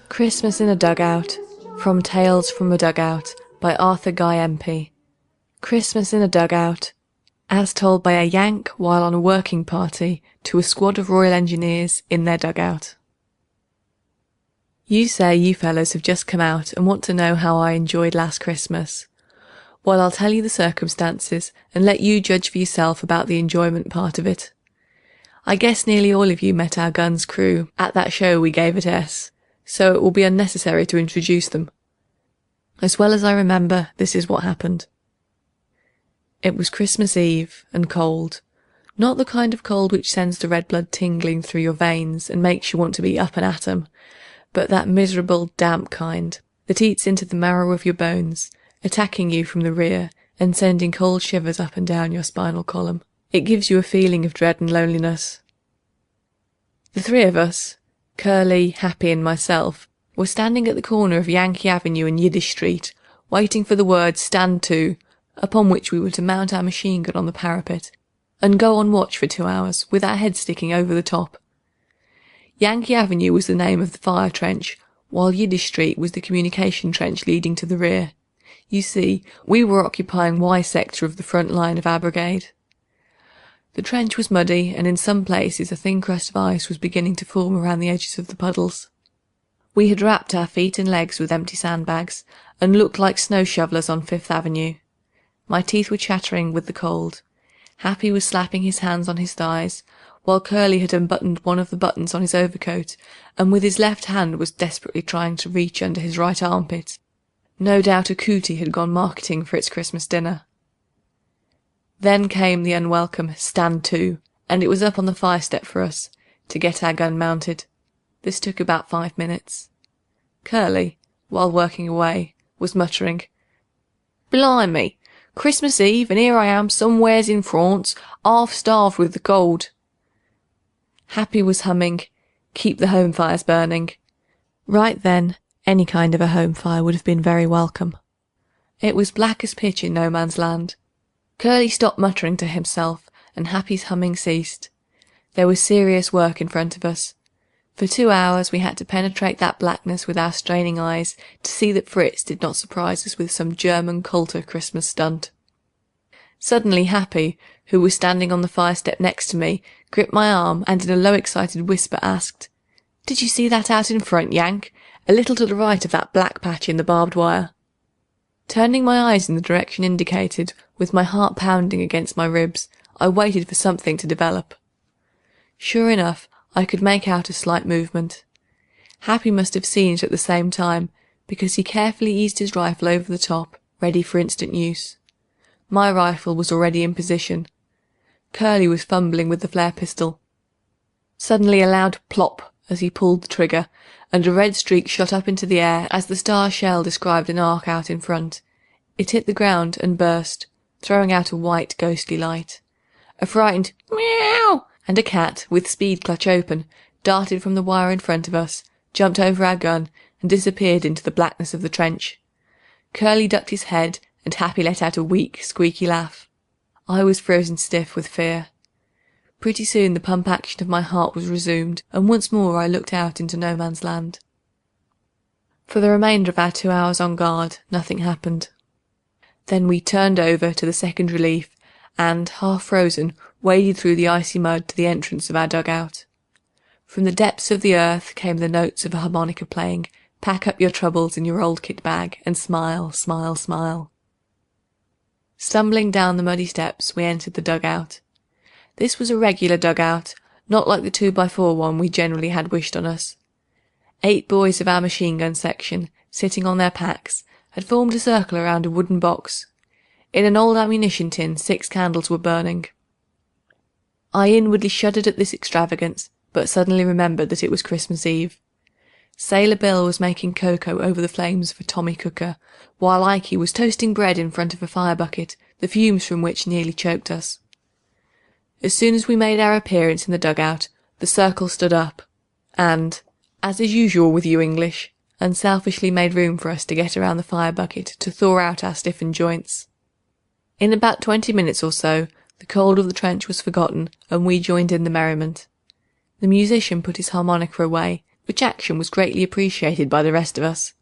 Christmas in a Dugout, from Tales from a Dugout, by Arthur Guy MP. Christmas in a Dugout, as told by a Yank while on a working party to a squad of Royal Engineers in their dugout. You say you fellows have just come out and want to know how I enjoyed last Christmas. Well, I'll tell you the circumstances and let you judge for yourself about the enjoyment part of it. I guess nearly all of you met our gun's crew at that show we gave at S, so it will be unnecessary to introduce them. As well as I remember, this is what happened. It was Christmas Eve, and cold. Not the kind of cold which sends the red blood tingling through your veins and makes you want to be up and at 'em, but that miserable, damp kind that eats into the marrow of your bones, attacking you from the rear and sending cold shivers up and down your spinal column. It gives you a feeling of dread and loneliness. The three of us, Curly, Happy and myself, were standing at the corner of Yankee Avenue and Yiddish Street, waiting for the word "Stand to," upon which we were to mount our machine gun on the parapet and go on watch for 2 hours with our heads sticking over the top. Yankee Avenue was the name of the fire trench, while Yiddish Street was the communication trench leading to the rear. You see, we were occupying Y sector of the front line of our brigade. The trench was muddy, and in some places a thin crust of ice was beginning to form around the edges of the puddles. We had wrapped our feet and legs with empty sandbags, and looked like snow shovellers on Fifth Avenue. My teeth were chattering with the cold. Happy was slapping his hands on his thighs, while Curly had unbuttoned one of the buttons on his overcoat, and with his left hand was desperately trying to reach under his right armpit. No doubt a cootie had gone marketing for its Christmas dinner. Then came the unwelcome "Stand to," and it was up on the fire step for us, to get our gun mounted. This took about 5 minutes. Curly, while working away, was muttering, "Blimey, Christmas Eve, and here I am somewheres in France, half starved with the cold." Happy was humming, "Keep the home fires burning." Right then, any kind of a home fire would have been very welcome. It was black as pitch in no man's land. Curly stopped muttering to himself, and Happy's humming ceased. There was serious work in front of us. For 2 hours we had to penetrate that blackness with our straining eyes to see that Fritz did not surprise us with some German Coulter Christmas stunt. Suddenly Happy, who was standing on the fire step next to me, gripped my arm and in a low excited whisper asked, "Did you see that out in front, Yank? A little to the right of that black patch in the barbed wire?" Turning my eyes in the direction indicated, with my heart pounding against my ribs, I waited for something to develop. Sure enough, I could make out a slight movement. Happy must have seen it at the same time, because he carefully eased his rifle over the top, ready for instant use. My rifle was already in position. Curly was fumbling with the flare pistol. Suddenly a loud plop as he pulled the trigger, and a red streak shot up into the air as the star shell described an arc out in front. It hit the ground and burst, throwing out a white ghostly light. A frightened meow, and a cat, with speed clutch open, darted from the wire in front of us, jumped over our gun, and disappeared into the blackness of the trench. Curly ducked his head, and Happy let out a weak, squeaky laugh. I was frozen stiff with fear. Pretty soon the pump action of my heart was resumed, and once more I looked out into no man's land. For the remainder of our 2 hours on guard, nothing happened. Then we turned over to the second relief, and, half frozen, waded through the icy mud to the entrance of our dugout. From the depths of the earth came the notes of a harmonica playing, "Pack up your troubles in your old kit bag, and smile, smile, smile." Stumbling down the muddy steps, we entered the dugout. This was a regular dugout, not like the 2x4 one we generally had wished on us. 8 boys of our machine gun section, sitting on their packs, had formed a circle around a wooden box. In an old ammunition tin 6 candles were burning. I inwardly shuddered at this extravagance, but suddenly remembered that it was Christmas Eve. Sailor Bill was making cocoa over the flames of a Tommy cooker, while Ikey was toasting bread in front of a fire bucket, the fumes from which nearly choked us. As soon as we made our appearance in the dugout, the circle stood up, and, as is usual with you English, unselfishly made room for us to get around the fire bucket to thaw out our stiffened joints. In about 20 minutes or so, the cold of the trench was forgotten, and we joined in the merriment. The musician put his harmonica away, which action was greatly appreciated by the rest of us.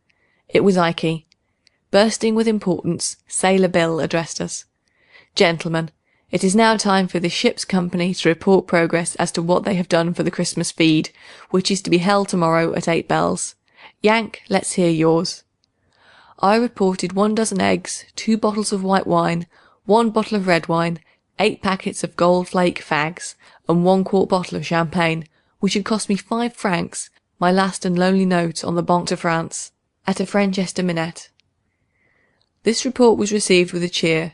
It was Ikey. Bursting with importance, Sailor Bill addressed us. "Gentlemen, it is now time for this ship's company to report progress as to what they have done for the Christmas feed, which is to be held tomorrow at 8 bells. Yank, let's hear yours." I reported 1 dozen eggs, 2 bottles of white wine, 1 bottle of red wine, 8 packets of Gold Flake fags, and 1 quart bottle of champagne, which had cost me 5 francs, my last and lonely note on the Banque de France, at a French estaminet. This report was received with a cheer.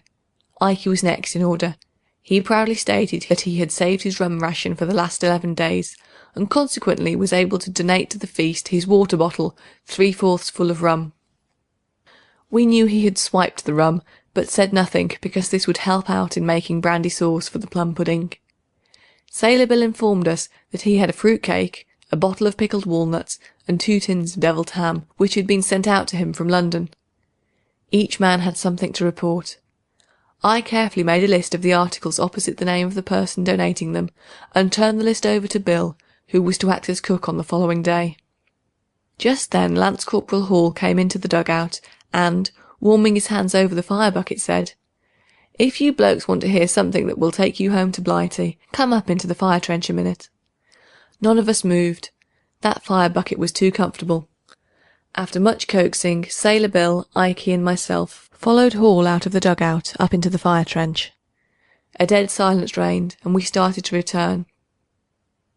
Ikey was next in order. He proudly stated that he had saved his rum ration for the last 11 days, and consequently was able to donate to the feast his water bottle, 3/4 full of rum. We knew he had swiped the rum, but said nothing because this would help out in making brandy sauce for the plum pudding. Sailor Bill informed us that he had a fruit cake, a bottle of pickled walnuts, and 2 tins of devilled ham, which had been sent out to him from London. Each man had something to report. I carefully made a list of the articles opposite the name of the person donating them, and turned the list over to Bill, who was to act as cook on the following day. Just then Lance Corporal Hall came into the dugout, and, warming his hands over the fire bucket, said, "If you blokes want to hear something that will take you home to Blighty, come up into the fire trench a minute." None of us moved. That fire bucket was too comfortable. After much coaxing, Sailor Bill, Ikey, and myself followed Hall out of the dugout up into the fire trench. A dead silence reigned, and we started to return.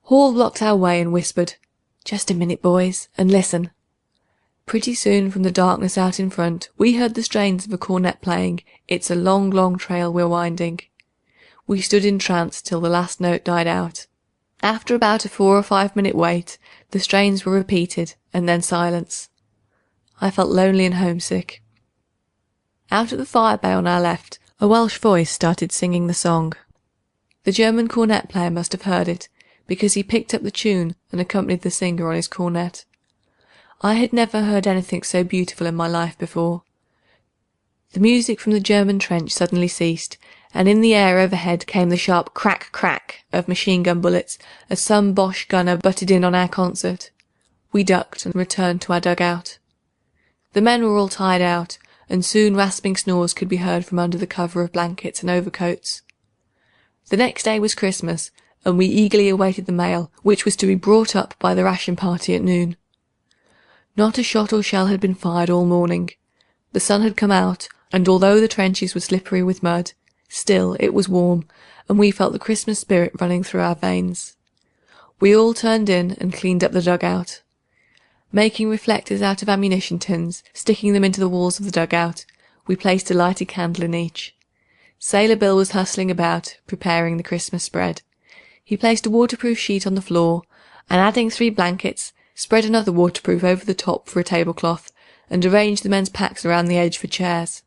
Hall blocked our way and whispered, "Just a minute, boys, and listen." Pretty soon from the darkness out in front we heard the strains of a cornet playing, "It's a long, long trail we're winding." We stood entranced till the last note died out. After about a 4 or 5 minute wait, the strains were repeated, and then silence. I felt lonely and homesick. Out at the fire bay on our left, a Welsh voice started singing the song. The German cornet player must have heard it, because he picked up the tune and accompanied the singer on his cornet. I had never heard anything so beautiful in my life before. The music from the German trench suddenly ceased, and in the air overhead came the sharp crack-crack of machine-gun bullets as some Boche gunner butted in on our concert. We ducked and returned to our dugout. The men were all tired out, and soon rasping snores could be heard from under the cover of blankets and overcoats. The next day was Christmas, and we eagerly awaited the mail, which was to be brought up by the ration party at noon. Not a shot or shell had been fired all morning. The sun had come out, and although the trenches were slippery with mud, still it was warm, and we felt the Christmas spirit running through our veins. We all turned in and cleaned up the dugout. Making reflectors out of ammunition tins, sticking them into the walls of the dugout, we placed a lighted candle in each. Sailor Bill was hustling about, preparing the Christmas spread. He placed a waterproof sheet on the floor, and adding 3 blankets, spread another waterproof over the top for a tablecloth, and arranged the men's packs around the edge for chairs.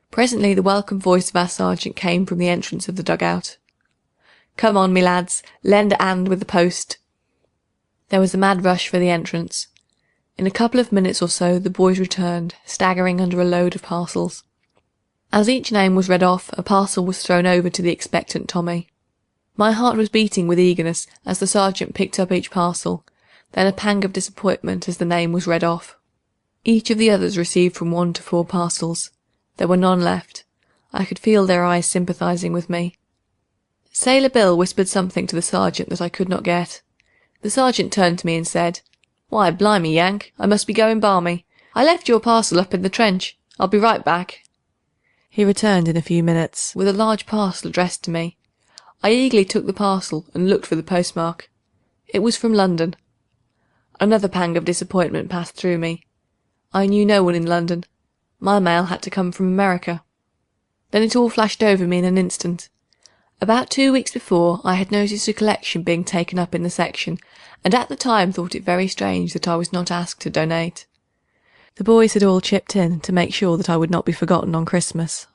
Presently the welcome voice of our sergeant came from the entrance of the dugout. "Come on, me lads, lend a hand with the post." There was a mad rush for the entrance. In a couple of minutes or so the boys returned, staggering under a load of parcels. As each name was read off, a parcel was thrown over to the expectant Tommy. My heart was beating with eagerness as the sergeant picked up each parcel, then a pang of disappointment as the name was read off. Each of the others received from 1 to 4 parcels. There were none left. I could feel their eyes sympathising with me. Sailor Bill whispered something to the sergeant that I could not get. The sergeant turned to me and said, "Why, blimey, Yank, I must be going balmy. I left your parcel up in the trench. I'll be right back." He returned in a few minutes, with a large parcel addressed to me. I eagerly took the parcel and looked for the postmark. It was from London. Another pang of disappointment passed through me. I knew no one in London. My mail had to come from America. Then it all flashed over me in an instant. About 2 weeks before, I had noticed a collection being taken up in the section, and at the time thought it very strange that I was not asked to donate. The boys had all chipped in to make sure that I would not be forgotten on Christmas.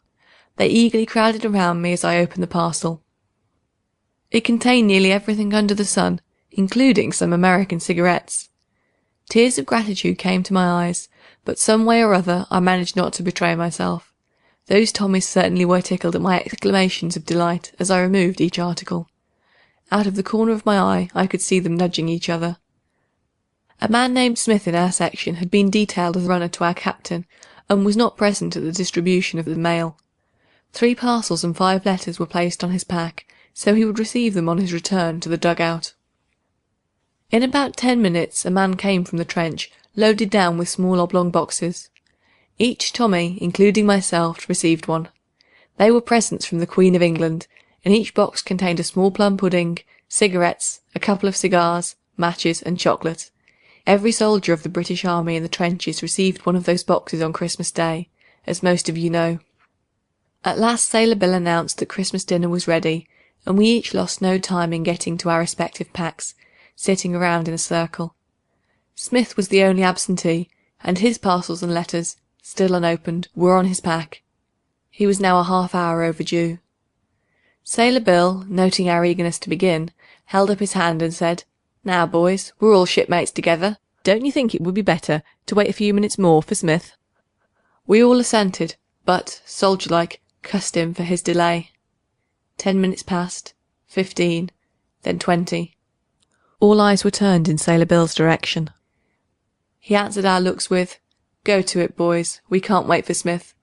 They eagerly crowded around me as I opened the parcel. It contained nearly everything under the sun, including some American cigarettes. Tears of gratitude came to my eyes, but some way or other I managed not to betray myself. Those Tommies certainly were tickled at my exclamations of delight as I removed each article. Out of the corner of my eye I could see them nudging each other. A man named Smith in our section had been detailed as runner to our captain, and was not present at the distribution of the mail. 3 parcels and 5 letters were placed on his pack, so he would receive them on his return to the dugout. In about 10 minutes a man came from the trench, loaded down with small oblong boxes. Each Tommy, including myself, received one. They were presents from the Queen of England, and each box contained a small plum pudding, cigarettes, a couple of cigars, matches, and chocolate. Every soldier of the British Army in the trenches received one of those boxes on Christmas Day, as most of you know. At last Sailor Bill announced that Christmas dinner was ready, and we each lost no time in getting to our respective packs, sitting around in a circle. Smith was the only absentee, and his parcels and letters, still unopened, were on his pack. He was now a half-hour overdue. Sailor Bill, noting our eagerness to begin, held up his hand and said, "Now, boys, we're all shipmates together. Don't you think it would be better to wait a few minutes more for Smith?" We all assented, but, soldier-like, cussed him for his delay. 10 minutes passed, 15, then 20. All eyes were turned in Sailor Bill's direction. He answered our looks with, "Go to it, boys. We can't wait for Smith.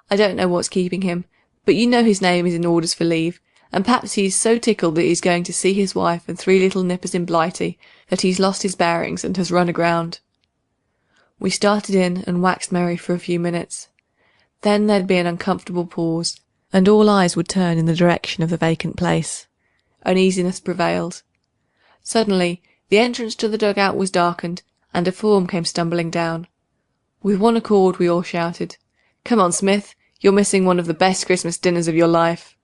I don't know what's keeping him, but you know his name is in orders for leave, and perhaps he's so tickled that he's going to see his wife and 3 little nippers in Blighty that he's lost his bearings and has run aground." We started in and waxed merry for a few minutes. Then there'd be an uncomfortable pause, and all eyes would turn in the direction of the vacant place. Uneasiness prevailed. Suddenly the entrance to the dugout was darkened, and a form came stumbling down. With one accord we all shouted, "Come on, Smith, you're missing one of the best Christmas dinners of your life."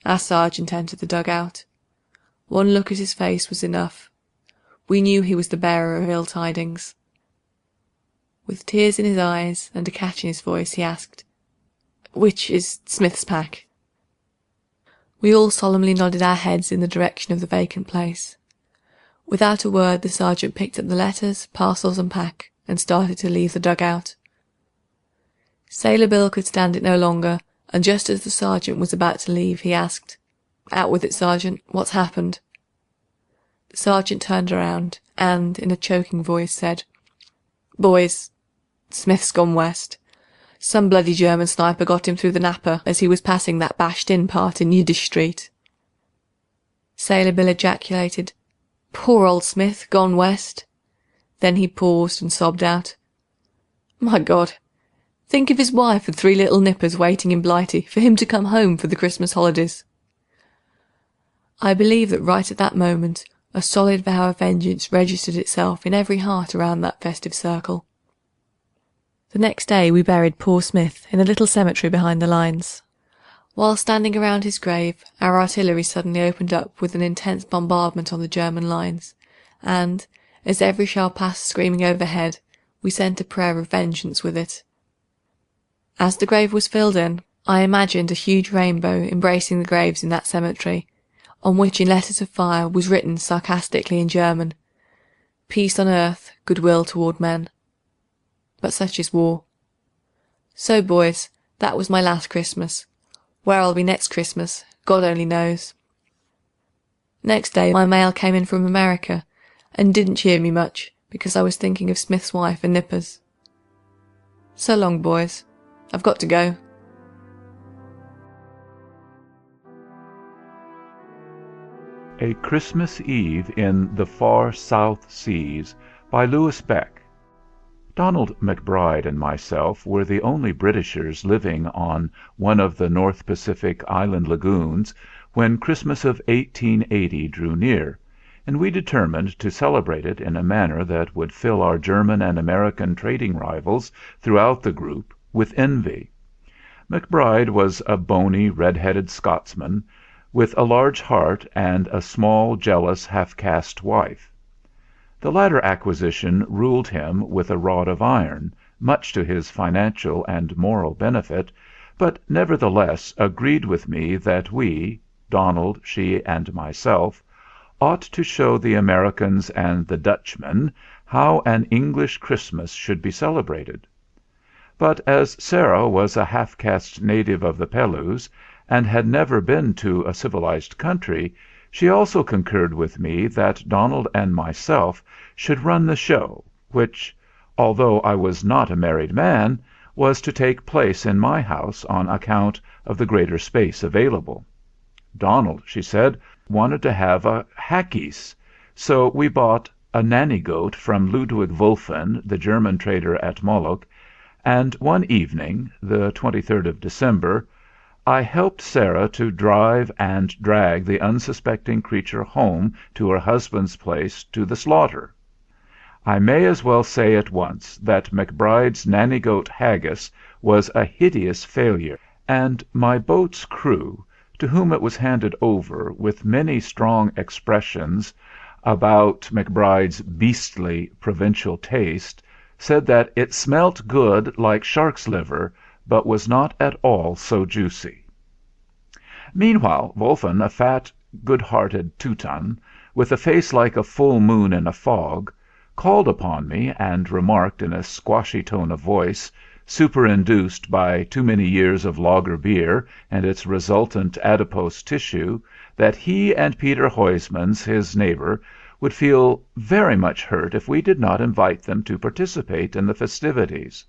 Our sergeant entered the dugout. One look at his face was enough. We knew he was the bearer of ill tidings. With tears in his eyes and a catch in his voice, he asked, "Which is Smith's pack?" We all solemnly nodded our heads in the direction of the vacant place. Without a word the sergeant picked up the letters, parcels and pack, and started to leave the dugout. Sailor Bill could stand it no longer, and just as the sergeant was about to leave, he asked, "Out with it, Sergeant. What's happened?" The sergeant turned around, and, in a choking voice, said, "Boys, Smith's gone west. Some bloody German sniper got him through the napper as he was passing that bashed-in part in Yiddish Street." Sailor Bill ejaculated, "Poor old Smith, gone west." Then he paused and sobbed out, "My God, think of his wife and 3 little nippers waiting in Blighty for him to come home for the Christmas holidays." I believe that right at that moment a solid vow of vengeance registered itself in every heart around that festive circle. The next day we buried poor Smith in a little cemetery behind the lines. While standing around his grave, our artillery suddenly opened up with an intense bombardment on the German lines, and, as every shell passed screaming overhead, we sent a prayer of vengeance with it. As the grave was filled in, I imagined a huge rainbow embracing the graves in that cemetery, on which in letters of fire was written sarcastically in German, "Peace on earth, goodwill toward men." But such is war. So, boys, That was my last Christmas. Where I'll be next Christmas, God only knows. Next day my mail came in from America, and didn't cheer me much, because I was thinking of Smith's wife and Nippers. So long, boys. I've got to go. A Christmas Eve in the Far South Seas by Lewis Beck. Donald MacBride and myself were the only Britishers living on one of the North Pacific island lagoons when Christmas of 1880 drew near, and we determined to celebrate it in a manner that would fill our German and American trading rivals throughout the group with envy. MacBride was a bony, red-headed Scotsman with a large heart and a small, jealous, half-caste wife. The latter acquisition ruled him with a rod of iron, much to his financial and moral benefit, but nevertheless agreed with me that we, Donald, she, and myself, ought to show the Americans and the Dutchmen how an English Christmas should be celebrated. But as Sarah was a half-caste native of the Pelus, and had never been to a civilized country, she also concurred with me that Donald and myself should run the show, which, although I was not a married man, was to take place in my house on account of the greater space available. Donald, she said, wanted to have a hackis, so we bought a nanny goat from Ludwig Wolfen, the German trader at Moloch, and one evening, the 23rd of December, I helped Sarah to drive and drag the unsuspecting creature home to her husband's place to the slaughter. I may as well say at once that MacBride's nanny goat haggis was a hideous failure, and my boat's crew, to whom it was handed over with many strong expressions about MacBride's beastly provincial taste, said that it smelt good like shark's liver, but was not at all so juicy. Meanwhile, Wolfen, a fat, good-hearted Teuton, with a face like a full moon in a fog, called upon me and remarked in a squashy tone of voice, superinduced by too many years of lager beer and its resultant adipose tissue, that he and Peter Huysmans, his neighbour, would feel very much hurt if we did not invite them to participate in the festivities.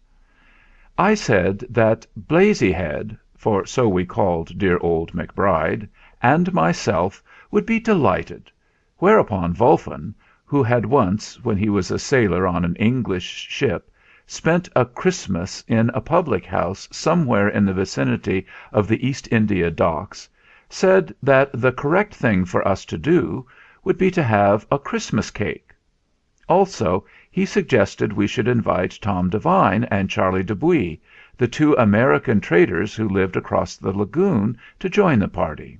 I said that Blazyhead, for so we called dear old MacBride, and myself would be delighted, whereupon Wolfen, who had once, when he was a sailor on an English ship, spent a Christmas in a public house somewhere in the vicinity of the East India Docks, said that the correct thing for us to do would be to have a Christmas cake. Also, he suggested we should invite Tom Devine and Charlie Dubuis, the two American traders who lived across the lagoon, to join the party.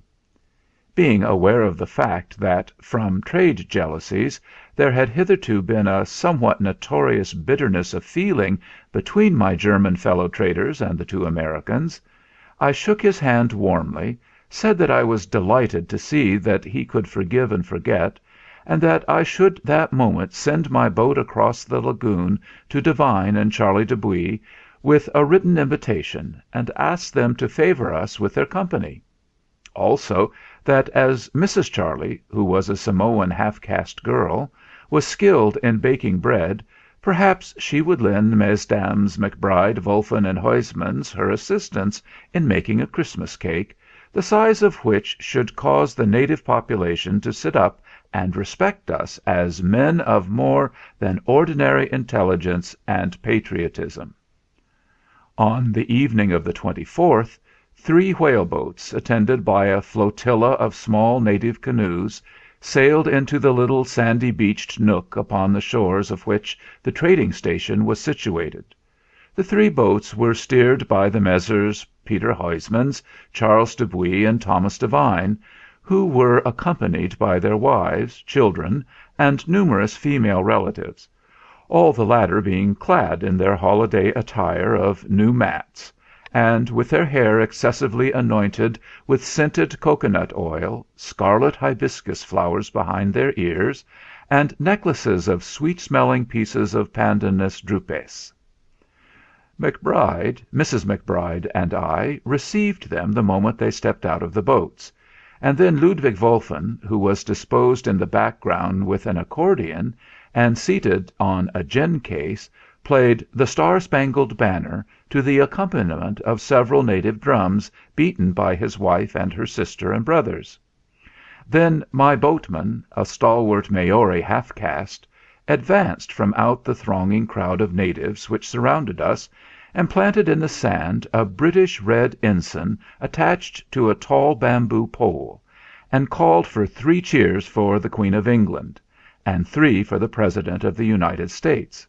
Being aware of the fact that, from trade jealousies, there had hitherto been a somewhat notorious bitterness of feeling between my German fellow traders and the two Americans, I shook his hand warmly, said that I was delighted to see that he could forgive and forget, and that I should that moment send my boat across the lagoon to Devine and Charlie Dubuis with a written invitation, and ask them to favour us with their company. Also, that as Mrs. Charlie, who was a Samoan half-caste girl, was skilled in baking bread, perhaps she would lend Mesdames MacBride, Wolfen, and Huysmans her assistance in making a Christmas cake, the size of which should cause the native population to sit up and respect us as men of more than ordinary intelligence and patriotism. On the evening of the 24th, 3 whaleboats, attended by a flotilla of small native canoes, sailed into the little sandy-beached nook upon the shores of which the trading station was situated. The 3 boats were steered by the Messrs. Peter Huysmans, Charles Dubuis, and Thomas Devine, who were accompanied by their wives, children, and numerous female relatives, all the latter being clad in their holiday attire of new mats, and with their hair excessively anointed with scented coconut oil, scarlet hibiscus flowers behind their ears, and necklaces of sweet-smelling pieces of Pandanus drupes. Mrs. McBride, and I received them the moment they stepped out of the boats, and then Ludwig Wolfen, who was disposed in the background with an accordion, and seated on a gin case, played "The Star Spangled Banner" to the accompaniment of several native drums beaten by his wife and her sister and brothers. Then my boatman, a stalwart Maori half caste, advanced from out the thronging crowd of natives which surrounded us, and planted in the sand a British red ensign attached to a tall bamboo pole, and called for 3 cheers for the Queen of England, and 3 for the President of the United States.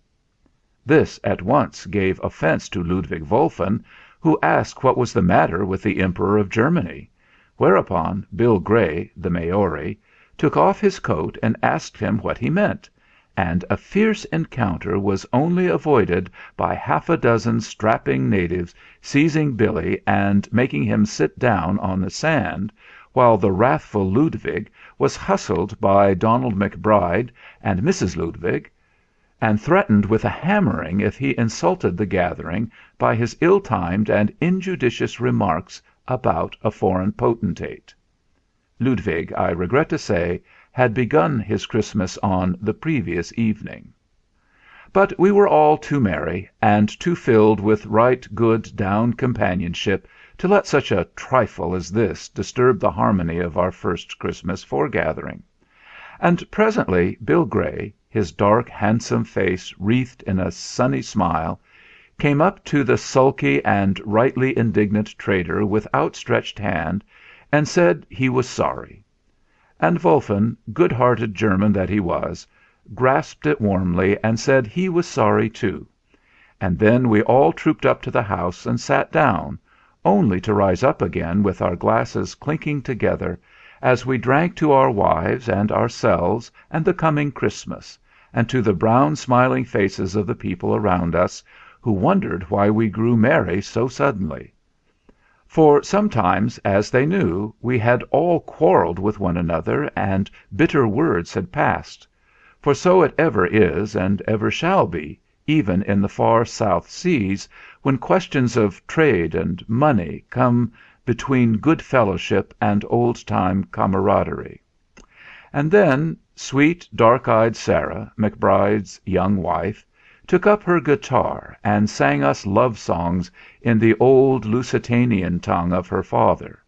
This at once gave offence to Ludwig Wolfen, who asked what was the matter with the Emperor of Germany, whereupon Bill Grey, the Maori, took off his coat and asked him what he meant, and a fierce encounter was only avoided by half a dozen strapping natives seizing Billy and making him sit down on the sand, while the wrathful Ludwig was hustled by Donald McBride and Mrs. Ludwig, and threatened with a hammering if he insulted the gathering by his ill-timed and injudicious remarks about a foreign potentate. Ludwig, I regret to say, had begun his Christmas on the previous evening. But we were all too merry and too filled with right good down companionship to let such a trifle as this disturb the harmony of our first Christmas foregathering. And presently Bill Grey, his dark handsome face wreathed in a sunny smile, came up to the sulky and rightly indignant trader with outstretched hand, and said he was sorry. And Wolfen, good-hearted German that he was, grasped it warmly and said he was sorry too. And then we all trooped up to the house and sat down, only to rise up again with our glasses clinking together, as we drank to our wives and ourselves and the coming Christmas, and to the brown smiling faces of the people around us, who wondered why we grew merry so suddenly. For sometimes, as they knew, we had all quarrelled with one another, and bitter words had passed; for so it ever is and ever shall be, even in the far South Seas, when questions of trade and money come between good fellowship and old-time camaraderie. And then sweet, dark-eyed Sarah, McBride's young wife, took up her guitar and sang us love songs in the old Lusitanian tongue of her father;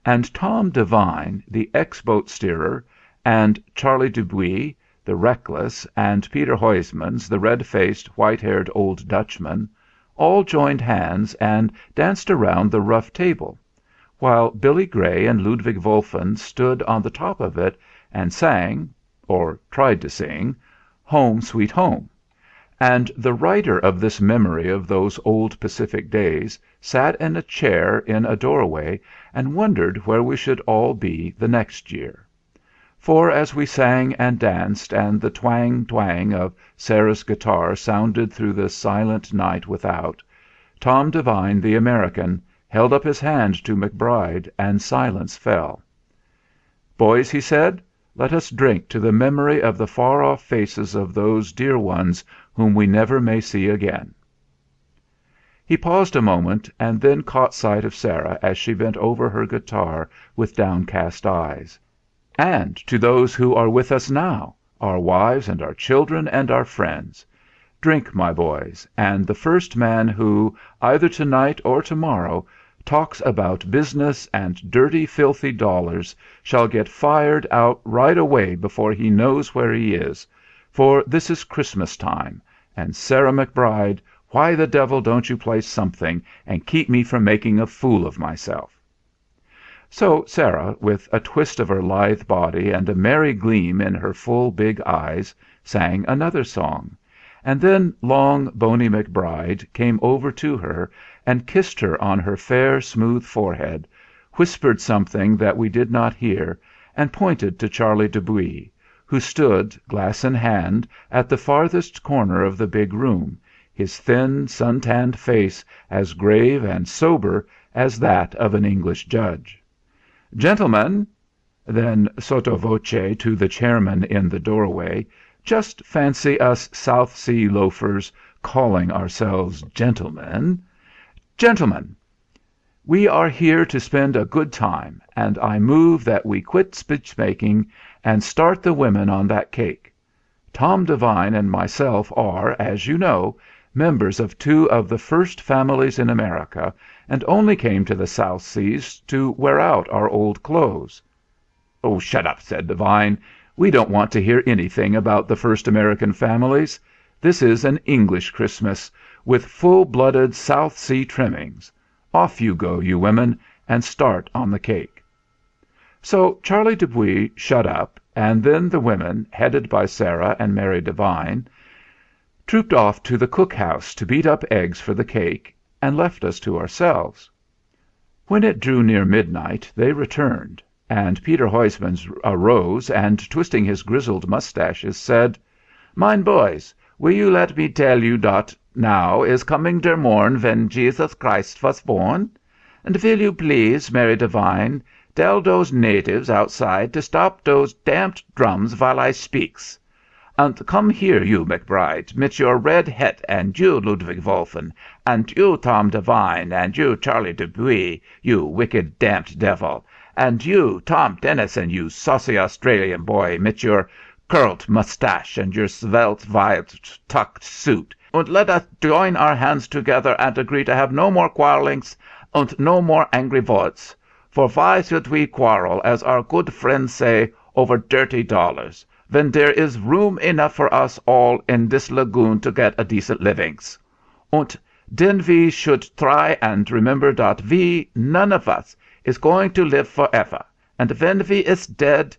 and Tom Devine, the ex-boat steerer, and Charlie Dubuis, the reckless, and Peter Huysmans, the red-faced, white-haired old Dutchman, all joined hands and danced around the rough table, while Billy Grey and Ludwig Wolfen stood on the top of it and sang, or tried to sing, "Home, Sweet Home." And the writer of this memory of those old Pacific days sat in a chair in a doorway and wondered where we should all be the next year. For as we sang and danced, and the twang twang of Sarah's guitar sounded through the silent night without, Tom Devine, the American, held up his hand to McBride, and silence fell. "Boys," he said, "let us drink to the memory of the far-off faces of those dear ones whom we never may see again." He paused a moment, and then caught sight of Sarah as she bent over her guitar with downcast eyes. "And to those who are with us now, our wives and our children and our friends. Drink, my boys, and the first man who, either tonight or tomorrow, talks about business and dirty, filthy dollars shall get fired out right away before he knows where he is, for this is Christmas time, and Sarah McBride, why the devil don't you play something and keep me from making a fool of myself?" So Sarah, with a twist of her lithe body and a merry gleam in her full big eyes, sang another song, and then long, bony McBride came over to her and kissed her on her fair, smooth forehead, whispered something that we did not hear, and pointed to Charlie Dubuis, who stood, glass in hand, at the farthest corner of the big room, his thin, sun-tanned face as grave and sober as that of an English judge. "Gentlemen," then sotto voce to the chairman in the doorway, Just fancy us South Sea loafers calling ourselves gentlemen. Gentlemen, we are here to spend a good time, and I move that we quit speech-making and start the women on that cake. Tom Devine and myself are, as you know, members of two of the first families in America, and only came to the South Seas to wear out our old clothes." "Oh, shut up," said Devine. "We don't want to hear anything about the first American families. This is an English Christmas, with full-blooded South Sea trimmings. Off you go, you women, and start on the cake." So Charlie Dupuy shut up, and then the women, headed by Sarah and Mary Devine, trooped off to the cook-house to beat up eggs for the cake, and left us to ourselves. When it drew near midnight they returned, and Peter Huysmans arose and, twisting his grizzled moustaches, said: "Mine boys, will you let me tell you dot now is coming der morn when Jesus Christ was born? And will you please, Mary Devine, tell dose natives outside to stop dose damned drums while I speaks? And come here, you McBride, mit your red het, and you Ludwig Wolfen, and you Tom Devine, and you Charlie Dupuy, you wicked damned devil, and you Tom Dennison, you saucy Australian boy, mit your curled moustache and your svelte white tucked suit, and let us join our hands together and agree to have no more quarrelings and no more angry words. For why should we quarrel, as our good friends say, over dirty dollars, when there is room enough for us all in this lagoon to get a decent livings? Und then we should try and remember that we, none of us, is going to live forever, and when we is dead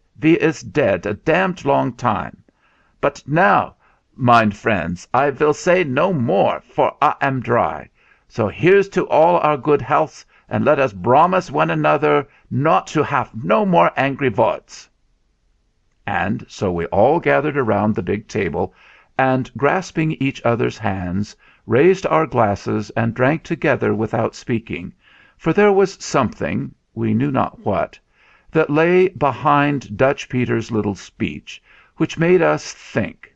a damned long time. But now, mine friends, I will say no more, for I am dry. So here's to all our good healths, and let us promise one another not to have no more angry words." And so we all gathered around the big table, and, grasping each other's hands, raised our glasses and drank together without speaking, for there was something, we knew not what, that lay behind Dutch Peter's little speech, which made us think.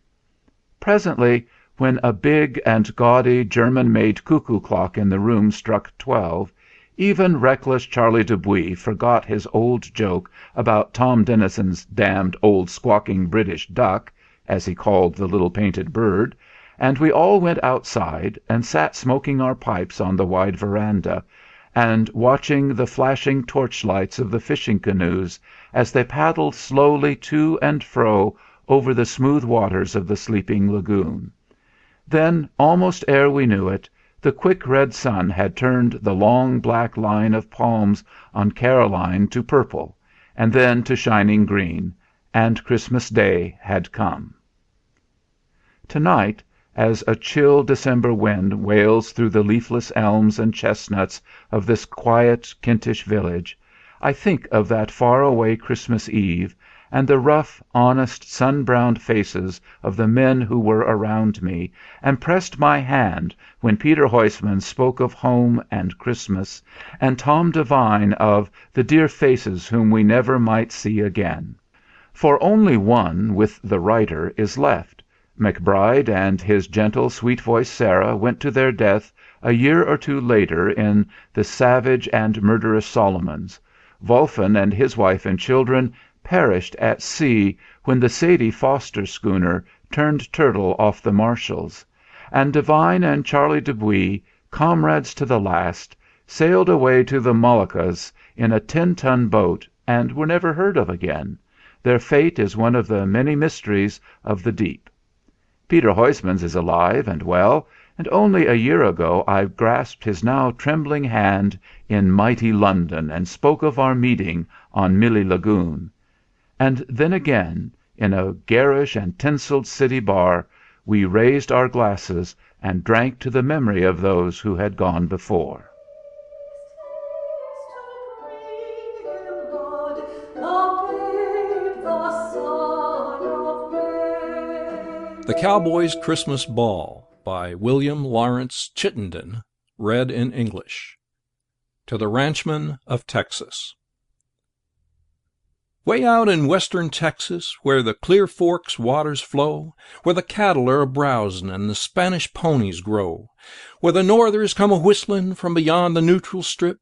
Presently, when a big and gaudy German-made cuckoo clock in the room struck 12, even reckless Charlie Dupuy forgot his old joke about Tom Dennison's damned old squawking British duck, as he called the little painted bird, and we all went outside and sat smoking our pipes on the wide veranda, and watching the flashing torchlights of the fishing canoes as they paddled slowly to and fro over the smooth waters of the sleeping lagoon. Then, almost ere we knew it, the quick red sun had turned the long black line of palms on Caroline to purple, and then to shining green, and Christmas Day had come. Tonight, as a chill December wind wails through the leafless elms and chestnuts of this quiet Kentish village, I think of that far-away Christmas Eve, and the rough, honest, sun-browned faces of the men who were around me, and pressed my hand when Peter Huysmans spoke of home and Christmas, and Tom Devine of the dear faces whom we never might see again. For only one, with the writer, is left. MacBride and his gentle, sweet-voiced Sarah went to their death a year or two later in the savage and murderous Solomons. Wolfen and his wife and children perished at sea when the Sadie Foster schooner turned turtle off the Marshalls, and Devine and Charlie Dupuy, comrades to the last, sailed away to the Moluccas in a 10-ton boat and were never heard of again. Their fate is one of the many mysteries of the deep. Peter Huysmans is alive and well, and only a year ago I grasped his now trembling hand in mighty London and spoke of our meeting on Millie Lagoon. And then again, in a garish and tinselled city bar, we raised our glasses and drank to the memory of those who had gone before. The Cowboy's Christmas Ball by William Lawrence Chittenden, read in English. To the Ranchmen of Texas. Way out in western Texas, where the Clear Forks waters flow, where the cattle are a-browsin' and the Spanish ponies grow, where the northers come a-whistlin' from beyond the neutral strip,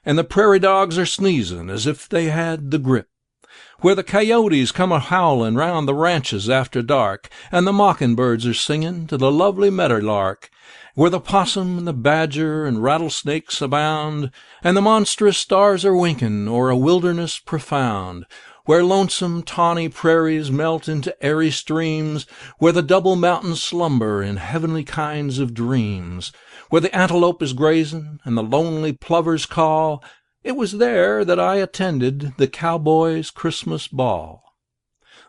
and the prairie dogs are sneezin' as if they had the grip, where the coyotes come a-howlin' round the ranches after dark, and the mockingbirds are singin' to the lovely medderlark, where the possum and the badger and rattlesnakes abound, and the monstrous stars are winkin' o'er a wilderness profound, where lonesome tawny prairies melt into airy streams, where the double mountains slumber in heavenly kinds of dreams, where the antelope is grazin' and the lonely plovers call, it was there that I attended the Cowboy's Christmas Ball.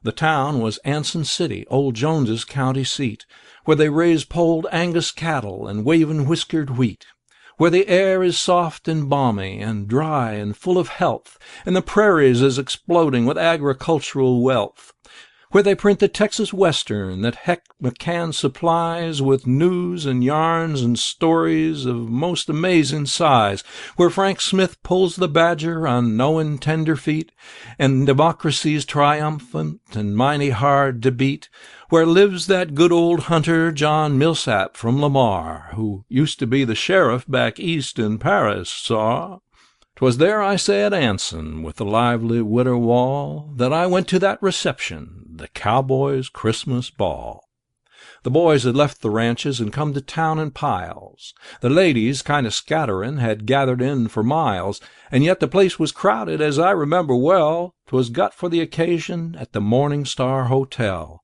The town was Anson City, old Jones's county seat, where they raise polled Angus cattle and wavin' whiskered wheat, where the air is soft and balmy and dry and full of health, and the prairies is exploding with agricultural wealth, where they print the Texas Western that Heck McCann supplies with news and yarns and stories of most amazing size, where Frank Smith pulls the badger on knowin' tenderfeet, and democracy's triumphant and mighty hard to beat, where lives that good old hunter John Millsap from Lamar, who used to be the sheriff back east in Paris, saw. 'Twas there, I say, at Anson, with the lively winter wall, that I went to that reception, the Cowboy's Christmas Ball. The boys had left the ranches and come to town in piles. The ladies, kind of scatterin', had gathered in for miles, and yet the place was crowded, as I remember well. 'Twas got for the occasion at the Morning Star Hotel.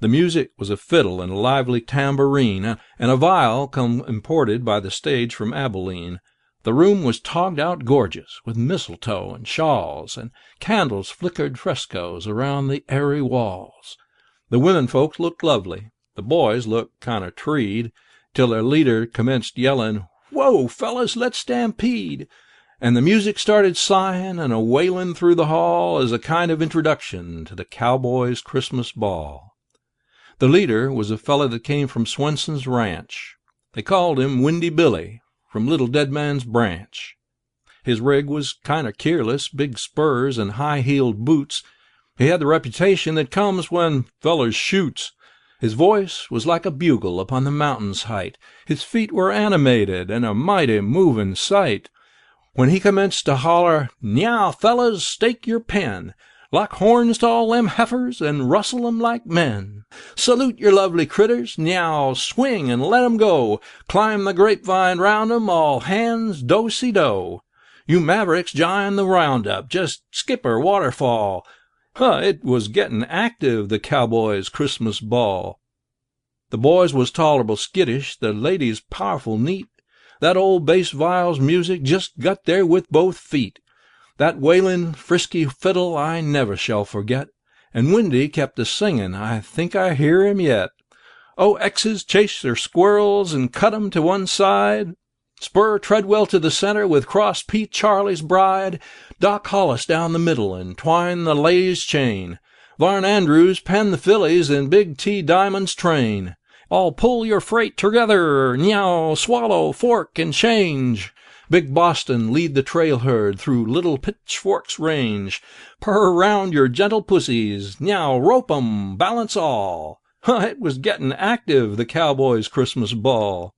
The music was a fiddle and a lively tambourine, and a viol come imported by the stage from Abilene. The room was togged out gorgeous, with mistletoe and shawls, and candles flickered frescoes around the airy walls. The women folks looked lovely. The boys looked kind of treed, till their leader commenced yellin', "Whoa, fellas, let's stampede!" And the music started sighin' and a-wailin' through the hall as a kind of introduction to the Cowboy's Christmas Ball. The leader was a fella that came from Swenson's ranch. They called him Windy Billy, from Little Dead Man's Branch. His rig was kind of keerless, big spurs and high-heeled boots. He had the reputation that comes when fellers shoots. His voice was like a bugle upon the mountain's height. His feet were animated and a mighty movin' sight. When he commenced to holler, "Now, fellers, stake your pen, lock horns to all them heifers, and rustle 'em like men. Salute your lovely critters, now swing and let 'em go. Climb the grapevine round 'em, all hands do-si-do. You mavericks join the roundup, just skipper waterfall." It was gettin' active, the Cowboy's Christmas Ball. The boys was tolerable skittish, the ladies powerful neat. That old bass viol's music just got there with both feet. That wailin', frisky fiddle I never shall forget, and Windy kept a-singin', I think I hear him yet. "Oh, X's chase their squirrels and cut 'em to one side. Spur Treadwell to the center with Cross Pete Charlie's bride. Doc Hollis down the middle and twine the Lay's chain. Varn Andrews pen the fillies in Big T Diamond's train. All pull your freight together, meow, swallow, fork, and change. Big Boston lead the trail herd through Little Pitchfork's range. Purr round your gentle pussies, meow, rope 'em, balance all." It was gettin' active, the Cowboy's Christmas Ball.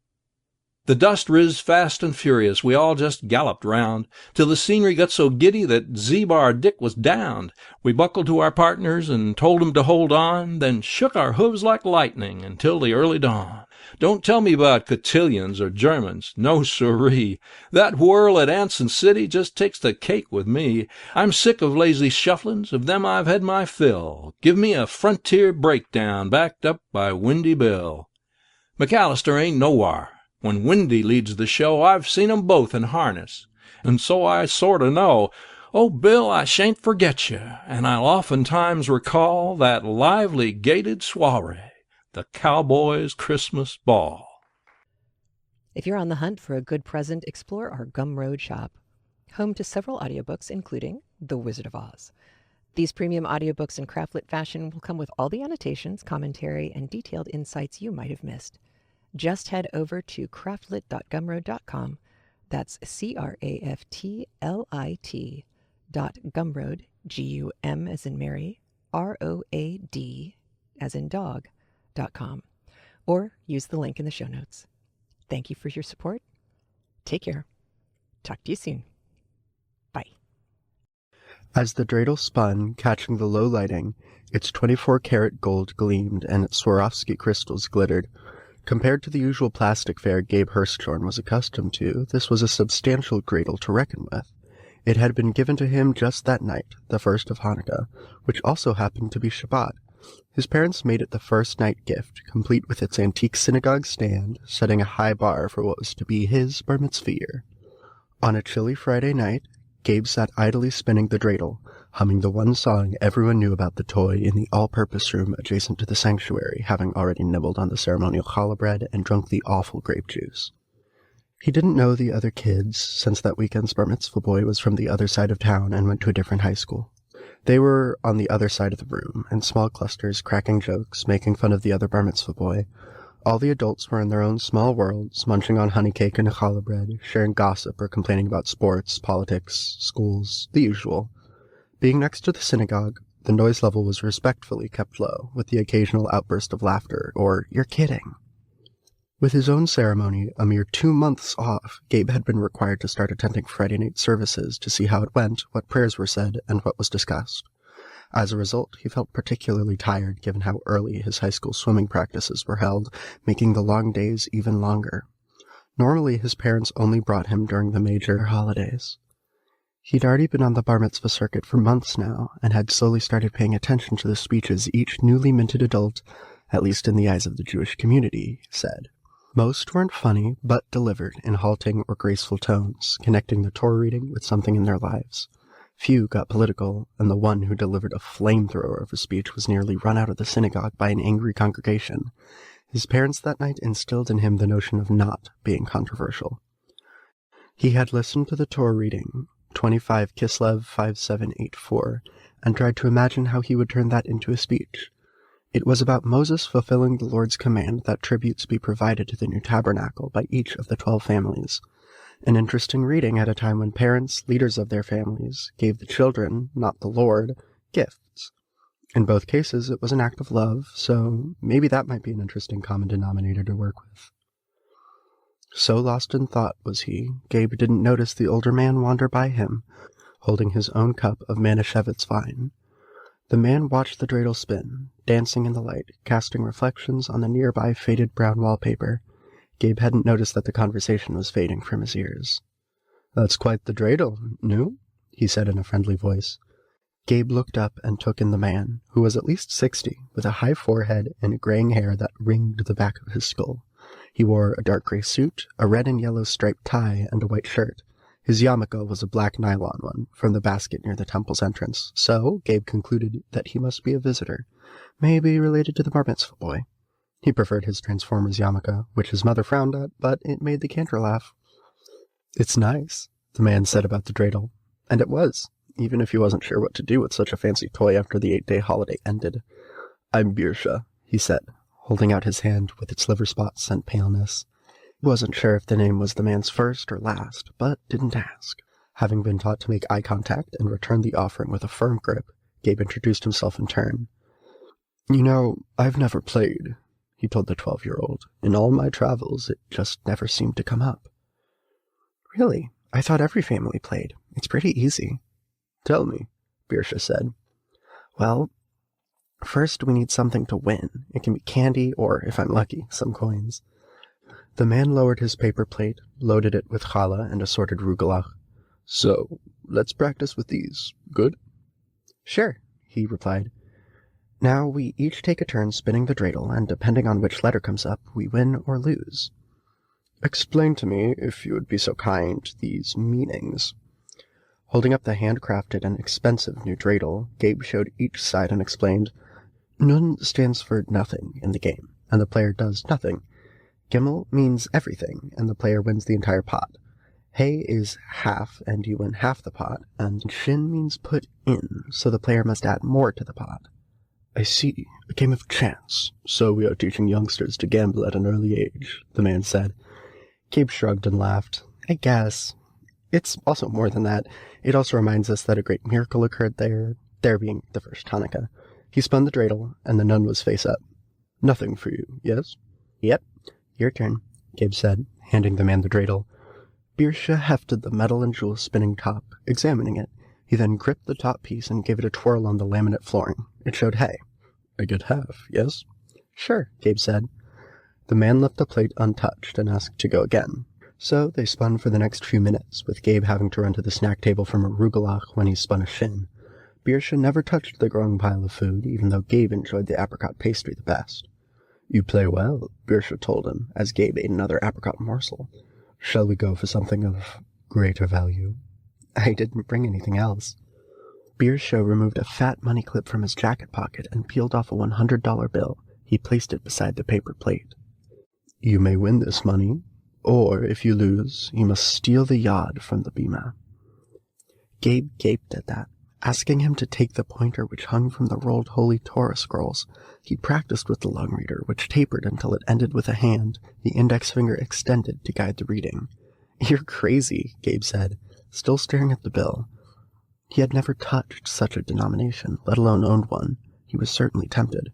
The dust riz fast and furious, we all just galloped round, till the scenery got so giddy that Z-Bar Dick was downed. We buckled to our partners and told 'em to hold on, then shook our hooves like lightning until the early dawn. Don't tell me about cotillions or Germans, no siree. That whirl at Anson City just takes the cake with me. I'm sick of lazy shufflin's, of them I've had my fill. Give me a frontier breakdown backed up by Windy Bill. McAllister ain't nowhere. When Windy leads the show, I've seen 'em both in harness, and so I sorter know. Oh, Bill, I shan't forget you, and I'll oftentimes recall that lively gated soiree, the Cowboy's Christmas Ball. If you're on the hunt for a good present, explore our Gumroad shop, home to several audiobooks, including The Wizard of Oz. These premium audiobooks in CraftLit fashion will come with all the annotations, commentary, and detailed insights you might have missed. Just head over to craftlit.gumroad.com. That's CraftLit.gumroad, GUM as in Mary, ROAD as in dog.com, or use the link in the show notes. Thank you for your support. Take care. Talk to you soon. Bye. As the dreidel spun, catching the low lighting, its 24-karat gold gleamed and its Swarovski crystals glittered. Compared to the usual plastic fare Gabe Hurstshorn was accustomed to, this was a substantial dreidel to reckon with. It had been given to him just that night, the first of Hanukkah, which also happened to be Shabbat. His parents made it the first night gift, complete with its antique synagogue stand, setting a high bar for what was to be his bar mitzvah year. On a chilly Friday night, Gabe sat idly spinning the dreidel, humming the one song everyone knew about the toy in the all-purpose room adjacent to the sanctuary, having already nibbled on the ceremonial challah bread and drunk the awful grape juice. He didn't know the other kids, since that weekend's bar mitzvah boy was from the other side of town and went to a different high school. They were on the other side of the room, in small clusters, cracking jokes, making fun of the other bar mitzvah boy. All the adults were in their own small worlds, munching on honey cake and challah bread, sharing gossip or complaining about sports, politics, schools, the usual. Being next to the synagogue, the noise level was respectfully kept low, with the occasional outburst of laughter, or, "You're kidding." With his own ceremony a mere 2 months off, Gabe had been required to start attending Friday night services to see how it went, what prayers were said, and what was discussed. As a result, he felt particularly tired given how early his high school swimming practices were held, making the long days even longer. Normally, his parents only brought him during the major holidays. He'd already been on the bar mitzvah circuit for months now, and had slowly started paying attention to the speeches each newly minted adult, at least in the eyes of the Jewish community, said. Most weren't funny, but delivered in halting or graceful tones, connecting the Torah reading with something in their lives. Few got political, and the one who delivered a flamethrower of a speech was nearly run out of the synagogue by an angry congregation. His parents that night instilled in him the notion of not being controversial. He had listened to the Torah reading, 25 Kislev 5784, and tried to imagine how he would turn that into a speech. It was about Moses fulfilling the Lord's command that tributes be provided to the new tabernacle by each of the 12 families. An interesting reading at a time when parents, leaders of their families, gave the children, not the Lord, gifts. In both cases, it was an act of love, so maybe that might be an interesting common denominator to work with. So lost in thought was he, Gabe didn't notice the older man wander by him, holding his own cup of Manischewitz wine. The man watched the dreidel spin, dancing in the light, casting reflections on the nearby faded brown wallpaper. Gabe hadn't noticed that the conversation was fading from his ears. "That's quite the dreidel, no?" he said in a friendly voice. Gabe looked up and took in the man, who was at least 60, with a high forehead and graying hair that ringed the back of his skull. He wore a dark gray suit, a red and yellow striped tie, and a white shirt. His yarmulke was a black nylon one, from the basket near the temple's entrance, so Gabe concluded that he must be a visitor, maybe related to the bar mitzvah boy. He preferred his Transformers yarmulke, which his mother frowned at, but it made the cantor laugh. "It's nice," the man said about the dreidel. And it was, even if he wasn't sure what to do with such a fancy toy after the 8-day holiday ended. "I'm Birsha," he said, holding out his hand with its liver spots and paleness. He wasn't sure if the name was the man's first or last, but didn't ask. Having been taught to make eye contact and return the offering with a firm grip, Gabe introduced himself in turn. "You know, I've never played," he told the 12-year-old. "In all my travels, it just never seemed to come up." "Really? I thought every family played. It's pretty easy." "Tell me," Birsha said. "Well, first we need something to win. It can be candy or, if I'm lucky, some coins." The man lowered his paper plate, loaded it with challah and assorted rugelach. "So, let's practice with these. Good?" "Sure," he replied. "Now we each take a turn spinning the dreidel, and depending on which letter comes up, we win or lose." "Explain to me, if you would be so kind, these meanings." Holding up the handcrafted and expensive new dreidel, Gabe showed each side and explained, "Nun stands for nothing in the game, and the player does nothing. Gimel means everything, and the player wins the entire pot. Hey is half, and you win half the pot, and Shin means put in, so the player must add more to the pot." "I see. A game of chance. So we are teaching youngsters to gamble at an early age," the man said. Gabe shrugged and laughed. "I guess. It's also more than that. It also reminds us that a great miracle occurred there being the first Hanukkah. He spun the dreidel, and the nun was face up. Nothing for you, yes? Yep. Your turn, Gabe said, handing the man the dreidel. Birscha hefted the metal and jewel spinning top, examining it. He then gripped the top piece and gave it a twirl on the laminate flooring. It showed hay. A good half, yes? Sure, Gabe said. The man left the plate untouched and asked to go again. So they spun for the next few minutes, with Gabe having to run to the snack table from arugula when he spun a shin. Birscha never touched the growing pile of food, even though Gabe enjoyed the apricot pastry the best. You play well, Birscha told him, as Gabe ate another apricot morsel. Shall we go for something of greater value? I didn't bring anything else. Birscha removed a fat money clip from his jacket pocket and peeled off a $100 bill. He placed it beside the paper plate. You may win this money, or if you lose, you must steal the yod from the bima. Gabe gaped at that, asking him to take the pointer which hung from the rolled Holy Torah scrolls. He practiced with the lung reader, which tapered until it ended with a hand, the index finger extended to guide the reading. You're crazy, Gabe said, still staring at the bill. He had never touched such a denomination, let alone owned one. He was certainly tempted.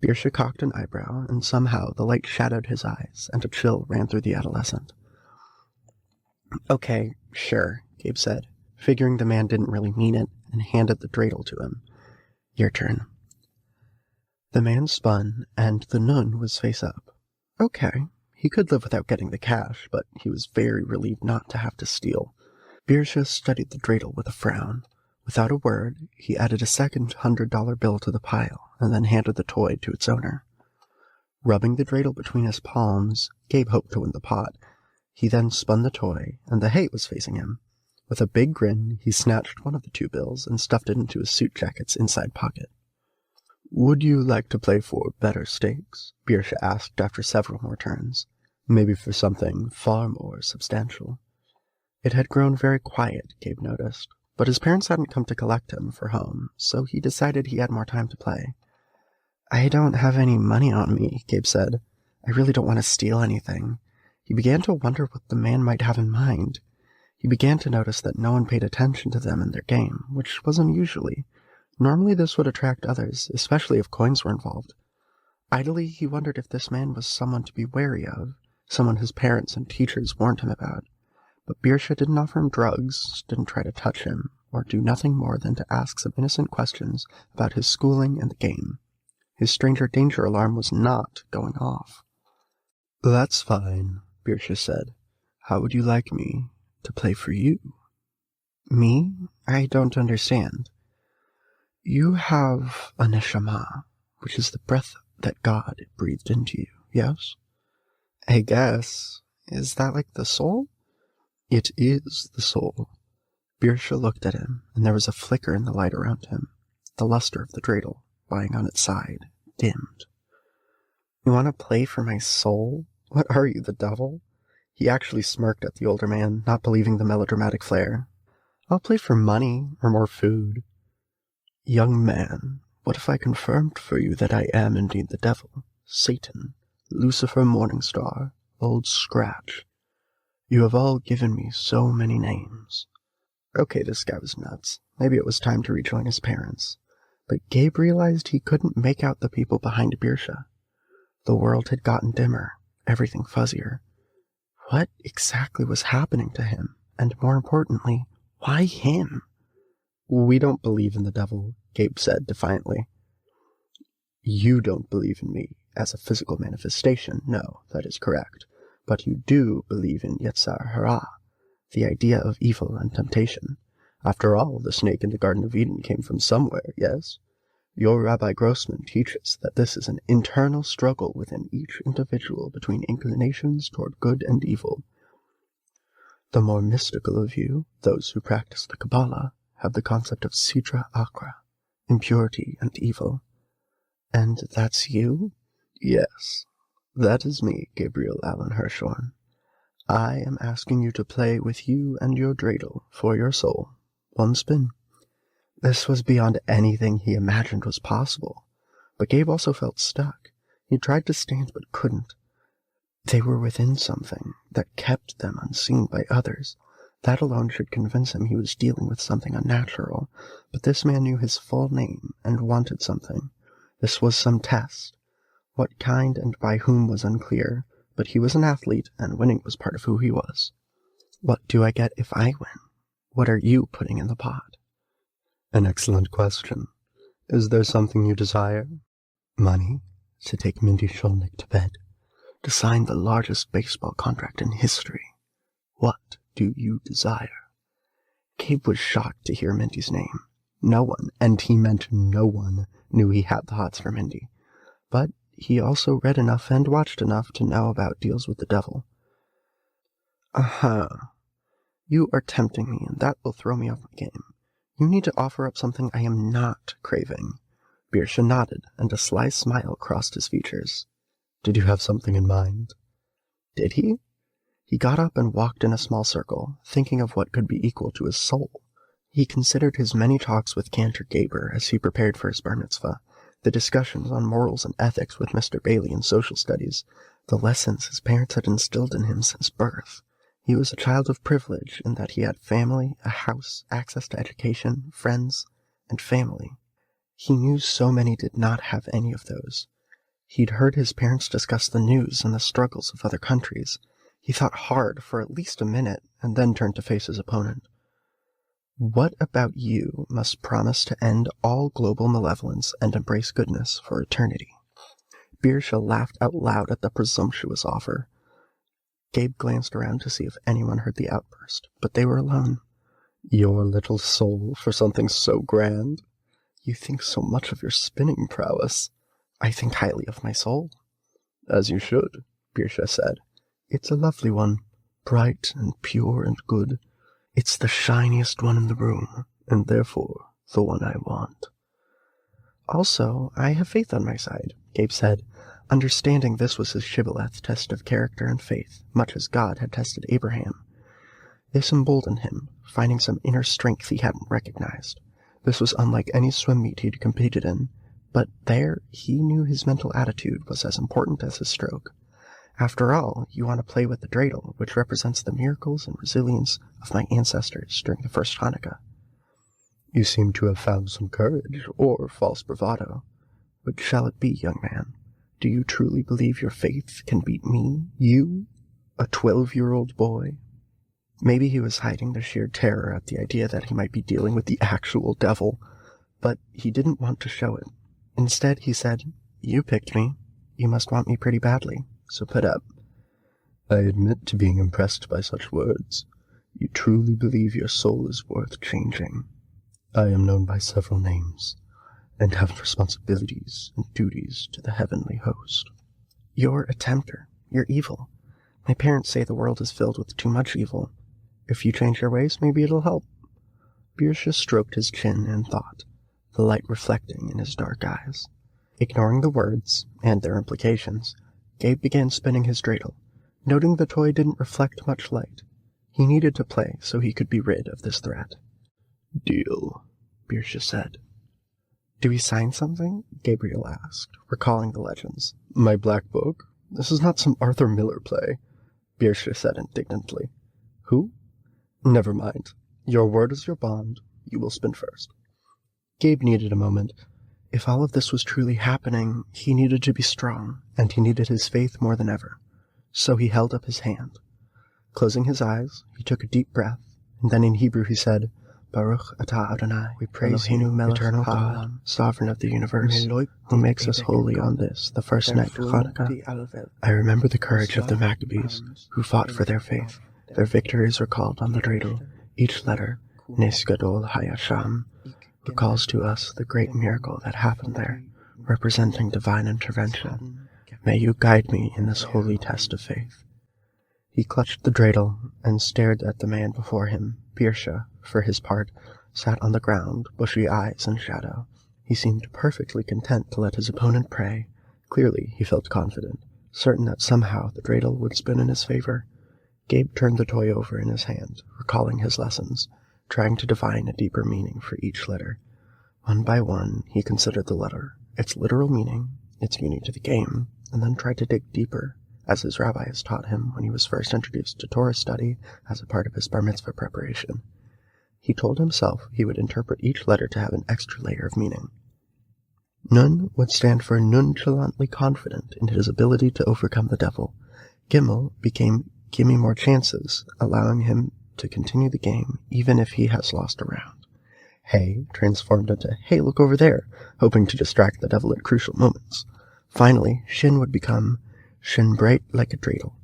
Birscha cocked an eyebrow, and somehow the light shadowed his eyes, and a chill ran through the adolescent. Okay, sure, Gabe said, figuring the man didn't really mean it, and handed the dreidel to him. Your turn. The man spun, and the nun was face up. Okay, he could live without getting the cash, but he was very relieved not to have to steal. Birscha studied the dreidel with a frown. Without a word, he added a second $100 bill to the pile, and then handed the toy to its owner. Rubbing the dreidel between his palms, Gabe hoped to win the pot. He then spun the toy, and the hay was facing him. With a big grin, he snatched one of the two bills and stuffed it into his suit jacket's inside pocket. Would you like to play for better stakes? Birscha asked after several more turns. Maybe for something far more substantial. It had grown very quiet, Gabe noticed, but his parents hadn't come to collect him for home, so he decided he had more time to play. I don't have any money on me, Gabe said. I really don't want to steal anything. He began to wonder what the man might have in mind. He began to notice that no one paid attention to them in their game, which was unusually. Normally this would attract others, especially if coins were involved. Idly, he wondered if this man was someone to be wary of, someone his parents and teachers warned him about. But Birscha didn't offer him drugs, didn't try to touch him, or do nothing more than to ask some innocent questions about his schooling and the game. His stranger danger alarm was not going off. That's fine, Birscha said. How would you like me to play for you? Me? I don't understand. You have a neshama, which is the breath that God breathed into you, yes? I guess. Is that like the soul? It is the soul. Birscha looked at him, and there was a flicker in the light around him. The luster of the dreidel, lying on its side, dimmed. You want to play for my soul? What are you, the devil? He actually smirked at the older man, not believing the melodramatic flair. I'll play for money, or more food. Young man, what if I confirmed for you that I am indeed the devil, Satan, Lucifer Morningstar, Old Scratch? You have all given me so many names. Okay, this guy was nuts. Maybe it was time to rejoin his parents. But Gabe realized he couldn't make out the people behind Birscha. The world had gotten dimmer, everything fuzzier. What exactly was happening to him? And more importantly, why him? We don't believe in the devil, Gabe said defiantly. You don't believe in me as a physical manifestation, no, that is correct. But you do believe in Yetzar Hara, the idea of evil and temptation. After all, the snake in the Garden of Eden came from somewhere, yes? Your Rabbi Grossman teaches that this is an internal struggle within each individual between inclinations toward good and evil. The more mystical of you, those who practice the Kabbalah, have the concept of Sidra Akra, impurity and evil. And that's you? Yes. That is me, Gabriel Allen Hirschhorn. I am asking you to play with you and your dreidel for your soul. One spin. This was beyond anything he imagined was possible. But Gabe also felt stuck. He tried to stand but couldn't. They were within something that kept them unseen by others. That alone should convince him he was dealing with something unnatural, but this man knew his full name and wanted something. This was some test. What kind and by whom was unclear, but he was an athlete, and winning was part of who he was. What do I get if I win? What are you putting in the pot? An excellent question. Is there something you desire? Money? To take Mindy Sholnick to bed? To sign the largest baseball contract in history? What do you desire? Gabe was shocked to hear Mindy's name. No one, and he meant no one, knew he had the hots for Mindy. But he also read enough and watched enough to know about deals with the devil. You are tempting me, and that will throw me off my game. You need to offer up something I am not craving. Birsha nodded, and a sly smile crossed his features. Did you have something in mind? Did he? He got up and walked in a small circle, thinking of what could be equal to his soul. He considered his many talks with Cantor Gaber as he prepared for his bar mitzvah, the discussions on morals and ethics with Mr. Bailey in social studies, the lessons his parents had instilled in him since birth. He was a child of privilege in that he had family, a house, access to education, friends, and family. He knew so many did not have any of those. He'd heard his parents discuss the news and the struggles of other countries. He thought hard for at least a minute, and then turned to face his opponent. What about you must promise to end all global malevolence and embrace goodness for eternity? Birsha laughed out loud at the presumptuous offer. Gabe glanced around to see if anyone heard the outburst, but they were alone. Your little soul for something so grand? You think so much of your spinning prowess. I think highly of my soul. As you should, Birsha said. It's a lovely one, bright and pure and good. It's the shiniest one in the room, and therefore the one I want. Also, I have faith on my side, Gabe said, understanding this was his shibboleth test of character and faith, much as God had tested Abraham. This emboldened him, finding some inner strength he hadn't recognized. This was unlike any swim meet he'd competed in, but there he knew his mental attitude was as important as his stroke. After all, you want to play with the dreidel, which represents the miracles and resilience of my ancestors during the first Hanukkah. You seem to have found some courage, or false bravado. Which shall it be, young man? Do you truly believe your faith can beat me, you, a 12-year-old boy? Maybe he was hiding the sheer terror at the idea that he might be dealing with the actual devil, but he didn't want to show it. Instead, he said, You picked me. You must want me pretty badly. So put up. I admit to being impressed by such words. You truly believe your soul is worth changing. I am known by several names, and have responsibilities and duties to the heavenly host. You're a tempter. You're evil. My parents say the world is filled with too much evil. If you change your ways, maybe it'll help. Birsha stroked his chin in thought, the light reflecting in his dark eyes. Ignoring the words, and their implications, Gabe began spinning his dreidel, noting the toy didn't reflect much light. He needed to play so he could be rid of this threat. Deal, Birsha said. Do we sign something? Gabriel asked, recalling the legends. My black book? This is not some Arthur Miller play, Birsha said indignantly. Who? Never mind. Your word is your bond. You will spin first. Gabe needed a moment. If all of this was truly happening, he needed to be strong, and he needed his faith more than ever. So he held up his hand. Closing his eyes, he took a deep breath, and then in Hebrew he said, Baruch atah Adonai, we praise you, eternal God, sovereign of the universe, who makes us holy on this, the first night of Hanukkah. I remember the courage of the Maccabees, who fought for their faith. Their victories are called on the dreidel. Each letter, Nes Gadol Hayasham, recalls to us the great miracle that happened there, representing divine intervention. May you guide me in this holy test of faith. He clutched the dreidel and stared at the man before him. Birsha, for his part, sat on the ground, bushy eyes in shadow. He seemed perfectly content to let his opponent pray. Clearly, he felt confident, certain that somehow the dreidel would spin in his favor. Gabe turned the toy over in his hand, recalling his lessons, trying to divine a deeper meaning for each letter. One by one, he considered the letter, its literal meaning, its meaning to the game, and then tried to dig deeper, as his rabbi has taught him when he was first introduced to Torah study as a part of his bar mitzvah preparation. He told himself he would interpret each letter to have an extra layer of meaning. Nun would stand for nonchalantly confident in his ability to overcome the devil. Gimel became gimme more chances, allowing him to continue the game even if he has lost a round. Hey transformed into hey look over there, hoping to distract the devil at crucial moments. Finally, Shin would become Shin bright like a dreidel,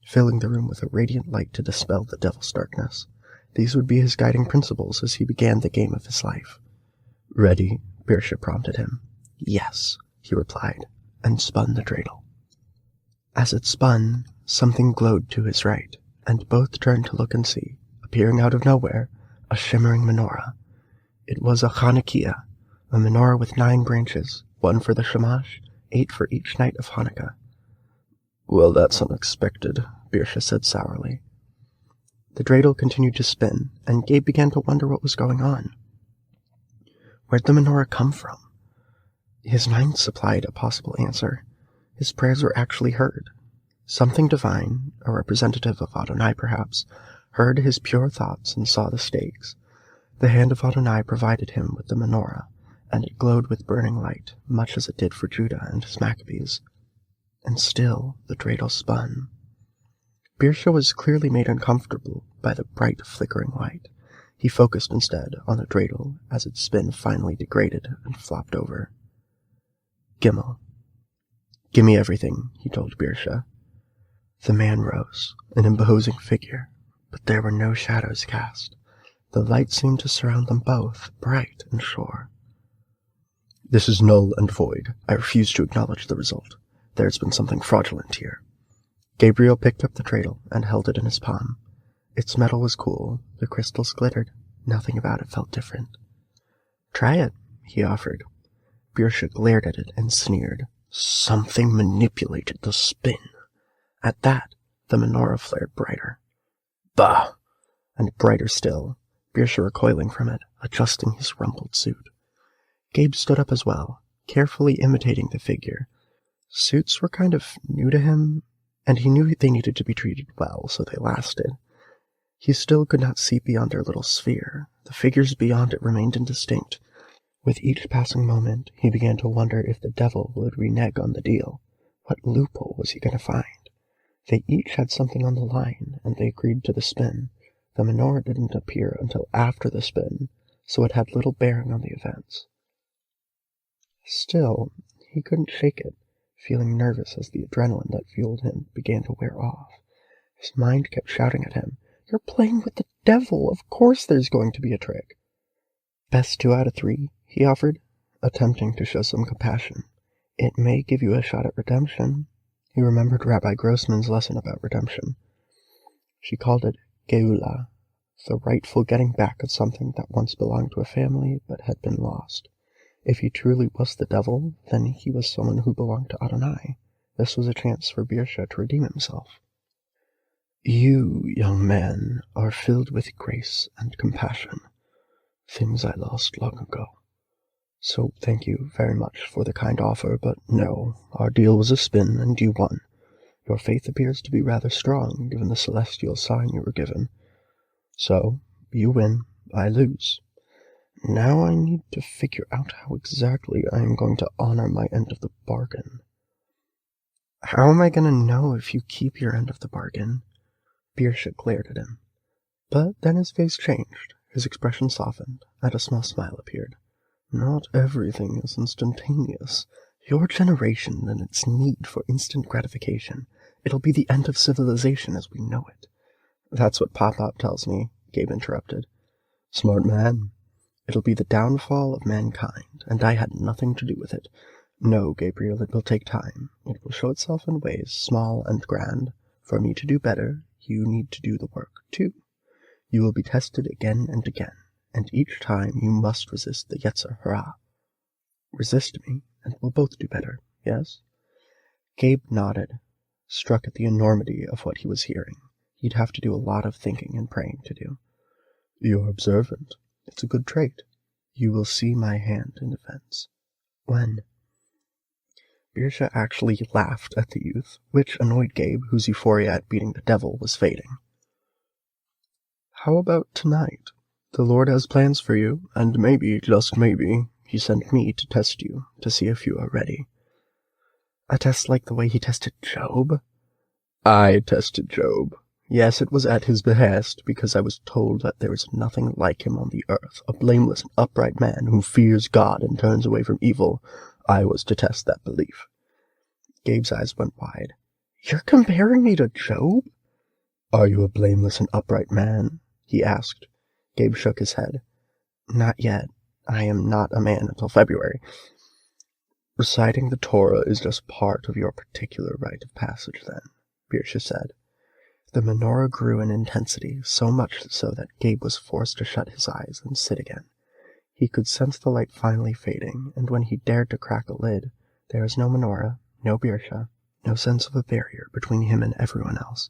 filling the room with a radiant light to dispel the devil's darkness. These would be his guiding principles as he began the game of his life. Ready? Birsha prompted him. Yes, he replied, and spun the dreidel. As it spun, something glowed to his right, and both turned to look and see, appearing out of nowhere, a shimmering menorah. It was a Chanukiah, a menorah with 9 branches, 1 for the Shamash, 8 for each night of Hanukkah. Well, that's unexpected, Birsha said sourly. The dreidel continued to spin, and Gabe began to wonder what was going on. Where'd the menorah come from? His mind supplied a possible answer. His prayers were actually heard. Something divine, a representative of Adonai perhaps, heard his pure thoughts and saw the stakes. The hand of Adonai provided him with the menorah, and it glowed with burning light, much as it did for Judah and his Maccabees. And still the dreidel spun. Birsha was clearly made uncomfortable by the bright, flickering light. He focused instead on the dreidel as its spin finally degraded and flopped over. Gimel. Gimme everything, he told Birsha. The man rose, an imposing figure, but there were no shadows cast. The light seemed to surround them both, bright and sure. This is null and void. I refuse to acknowledge the result. There's been something fraudulent here. Gabriel picked up the dreidel and held it in his palm. Its metal was cool, the crystals glittered. Nothing about it felt different. Try it, he offered. Birsha glared at it and sneered. Something manipulated the spin. At that, the menorah flared brighter. Bah! And brighter still, Birsha recoiling from it, adjusting his rumpled suit. Gabe stood up as well, carefully imitating the figure. Suits were kind of new to him, and he knew they needed to be treated well so they lasted. He still could not see beyond their little sphere. The figures beyond it remained indistinct. With each passing moment, he began to wonder if the devil would renege on the deal. What loophole was he going to find? They each had something on the line, and they agreed to the spin. The menorah didn't appear until after the spin, so it had little bearing on the events. Still, he couldn't shake it, feeling nervous as the adrenaline that fueled him began to wear off. His mind kept shouting at him, You're playing with the devil! Of course there's going to be a trick! Best 2 out of 3, he offered, attempting to show some compassion. It may give you a shot at redemption. He remembered Rabbi Grossman's lesson about redemption. She called it Geula, the rightful getting back of something that once belonged to a family but had been lost. If he truly was the devil, then he was someone who belonged to Adonai. This was a chance for Birsha to redeem himself. You, young man, are filled with grace and compassion, things I lost long ago. So thank you very much for the kind offer, but no, our deal was a spin and you won. Your faith appears to be rather strong, given the celestial sign you were given. So, you win, I lose. Now I need to figure out how exactly I am going to honor my end of the bargain. How am I going to know if you keep your end of the bargain? Birsha glared at him. But then his face changed, his expression softened, and a small smile appeared. Not everything is instantaneous. Your generation and its need for instant gratification. It'll be the end of civilization as we know it. That's what Pop-Pop tells me, Gabe interrupted. Smart man. It'll be the downfall of mankind, and I had nothing to do with it. No, Gabriel, it will take time. It will show itself in ways small and grand. For me to do better, you need to do the work, too. You will be tested again and again, and each time you must resist the Yetzer Hara. Resist me, and we'll both do better, yes? Gabe nodded, struck at the enormity of what he was hearing. He'd have to do a lot of thinking and praying to do. You're observant. It's a good trait. You will see my hand in defense. When? Birsha actually laughed at the youth, which annoyed Gabe, whose euphoria at beating the devil was fading. "How about tonight? The Lord has plans for you, and maybe, just maybe, he sent me to test you, to see if you are ready." "A test like the way he tested Job?" "I tested Job. Yes, it was at his behest, because I was told that there is nothing like him on the earth, a blameless and upright man who fears God and turns away from evil. I was to test that belief." Gabe's eyes went wide. "You're comparing me to Job?" "Are you a blameless and upright man?" he asked. Gabe shook his head. "Not yet. I am not a man until February." "Reciting the Torah is just part of your particular rite of passage, then," Birsha said. The menorah grew in intensity, so much so that Gabe was forced to shut his eyes and sit again. He could sense the light finally fading, and when he dared to crack a lid, there was no menorah, no Birsha, no sense of a barrier between him and everyone else.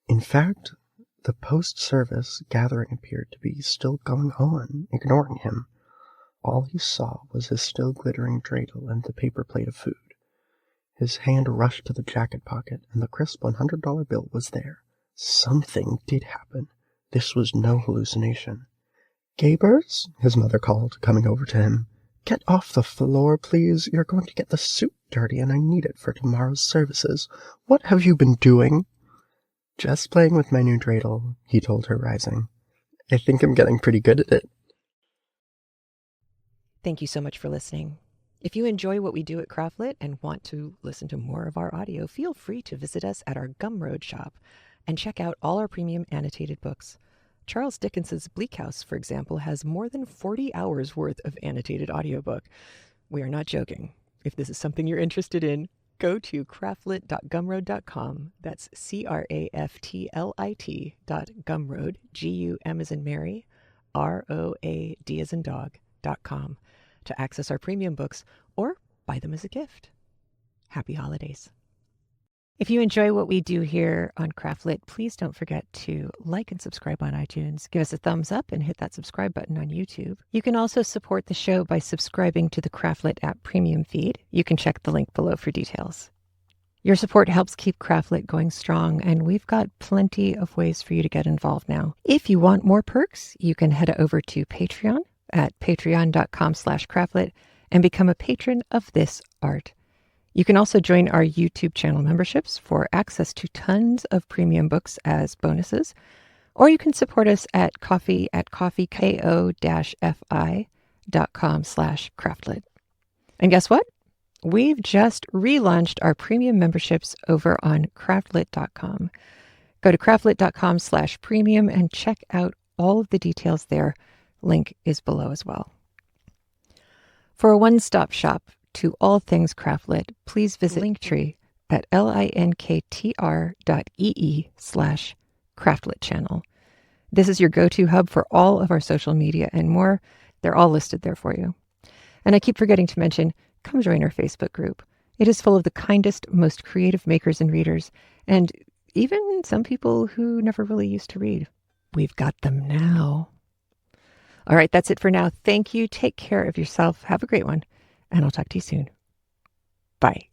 In fact, the post-service gathering appeared to be still going on, ignoring him. All he saw was his still glittering dreidel and the paper plate of food. His hand rushed to the jacket pocket, and the crisp $100 bill was there. Something did happen. This was no hallucination. "Gabers," his mother called, coming over to him. "Get off the floor, please. You're going to get the suit dirty, and I need it for tomorrow's services. What have you been doing?" "Just playing with my new dreidel," he told her, rising. "I think I'm getting pretty good at it." Thank you so much for listening. If you enjoy what we do at CraftLit and want to listen to more of our audio, feel free to visit us at our Gumroad shop and check out all our premium annotated books. Charles Dickens's Bleak House, for example, has more than 40 hours worth of annotated audiobook. We are not joking. If this is something you're interested in, go to craftlit.gumroad.com. That's CRAFTLIT.gumroad, GUM as in Mary, ROAD as in dog.com to access our premium books or buy them as a gift. Happy holidays. If you enjoy what we do here on CraftLit, please don't forget to like and subscribe on iTunes. Give us a thumbs up and hit that subscribe button on YouTube. You can also support the show by subscribing to the CraftLit App Premium feed. You can check the link below for details. Your support helps keep CraftLit going strong, and we've got plenty of ways for you to get involved now. If you want more perks, you can head over to Patreon at patreon.com/CraftLit and become a patron of this art. You can also join our YouTube channel memberships for access to tons of premium books as bonuses, or you can support us at ko-fi.com/craftlit. And guess what? We've just relaunched our premium memberships over on craftlit.com. Go to craftlit.com/premium and check out all of the details there. Link is below as well. For a one-stop shop to all things CraftLit, please visit Linktree at linktr.ee/CraftLit channel. This is your go-to hub for all of our social media and more. They're all listed there for you. And I keep forgetting to mention, come join our Facebook group. It is full of the kindest, most creative makers and readers, and even some people who never really used to read. We've got them now. All right, that's it for now. Thank you. Take care of yourself. Have a great one. And I'll talk to you soon. Bye.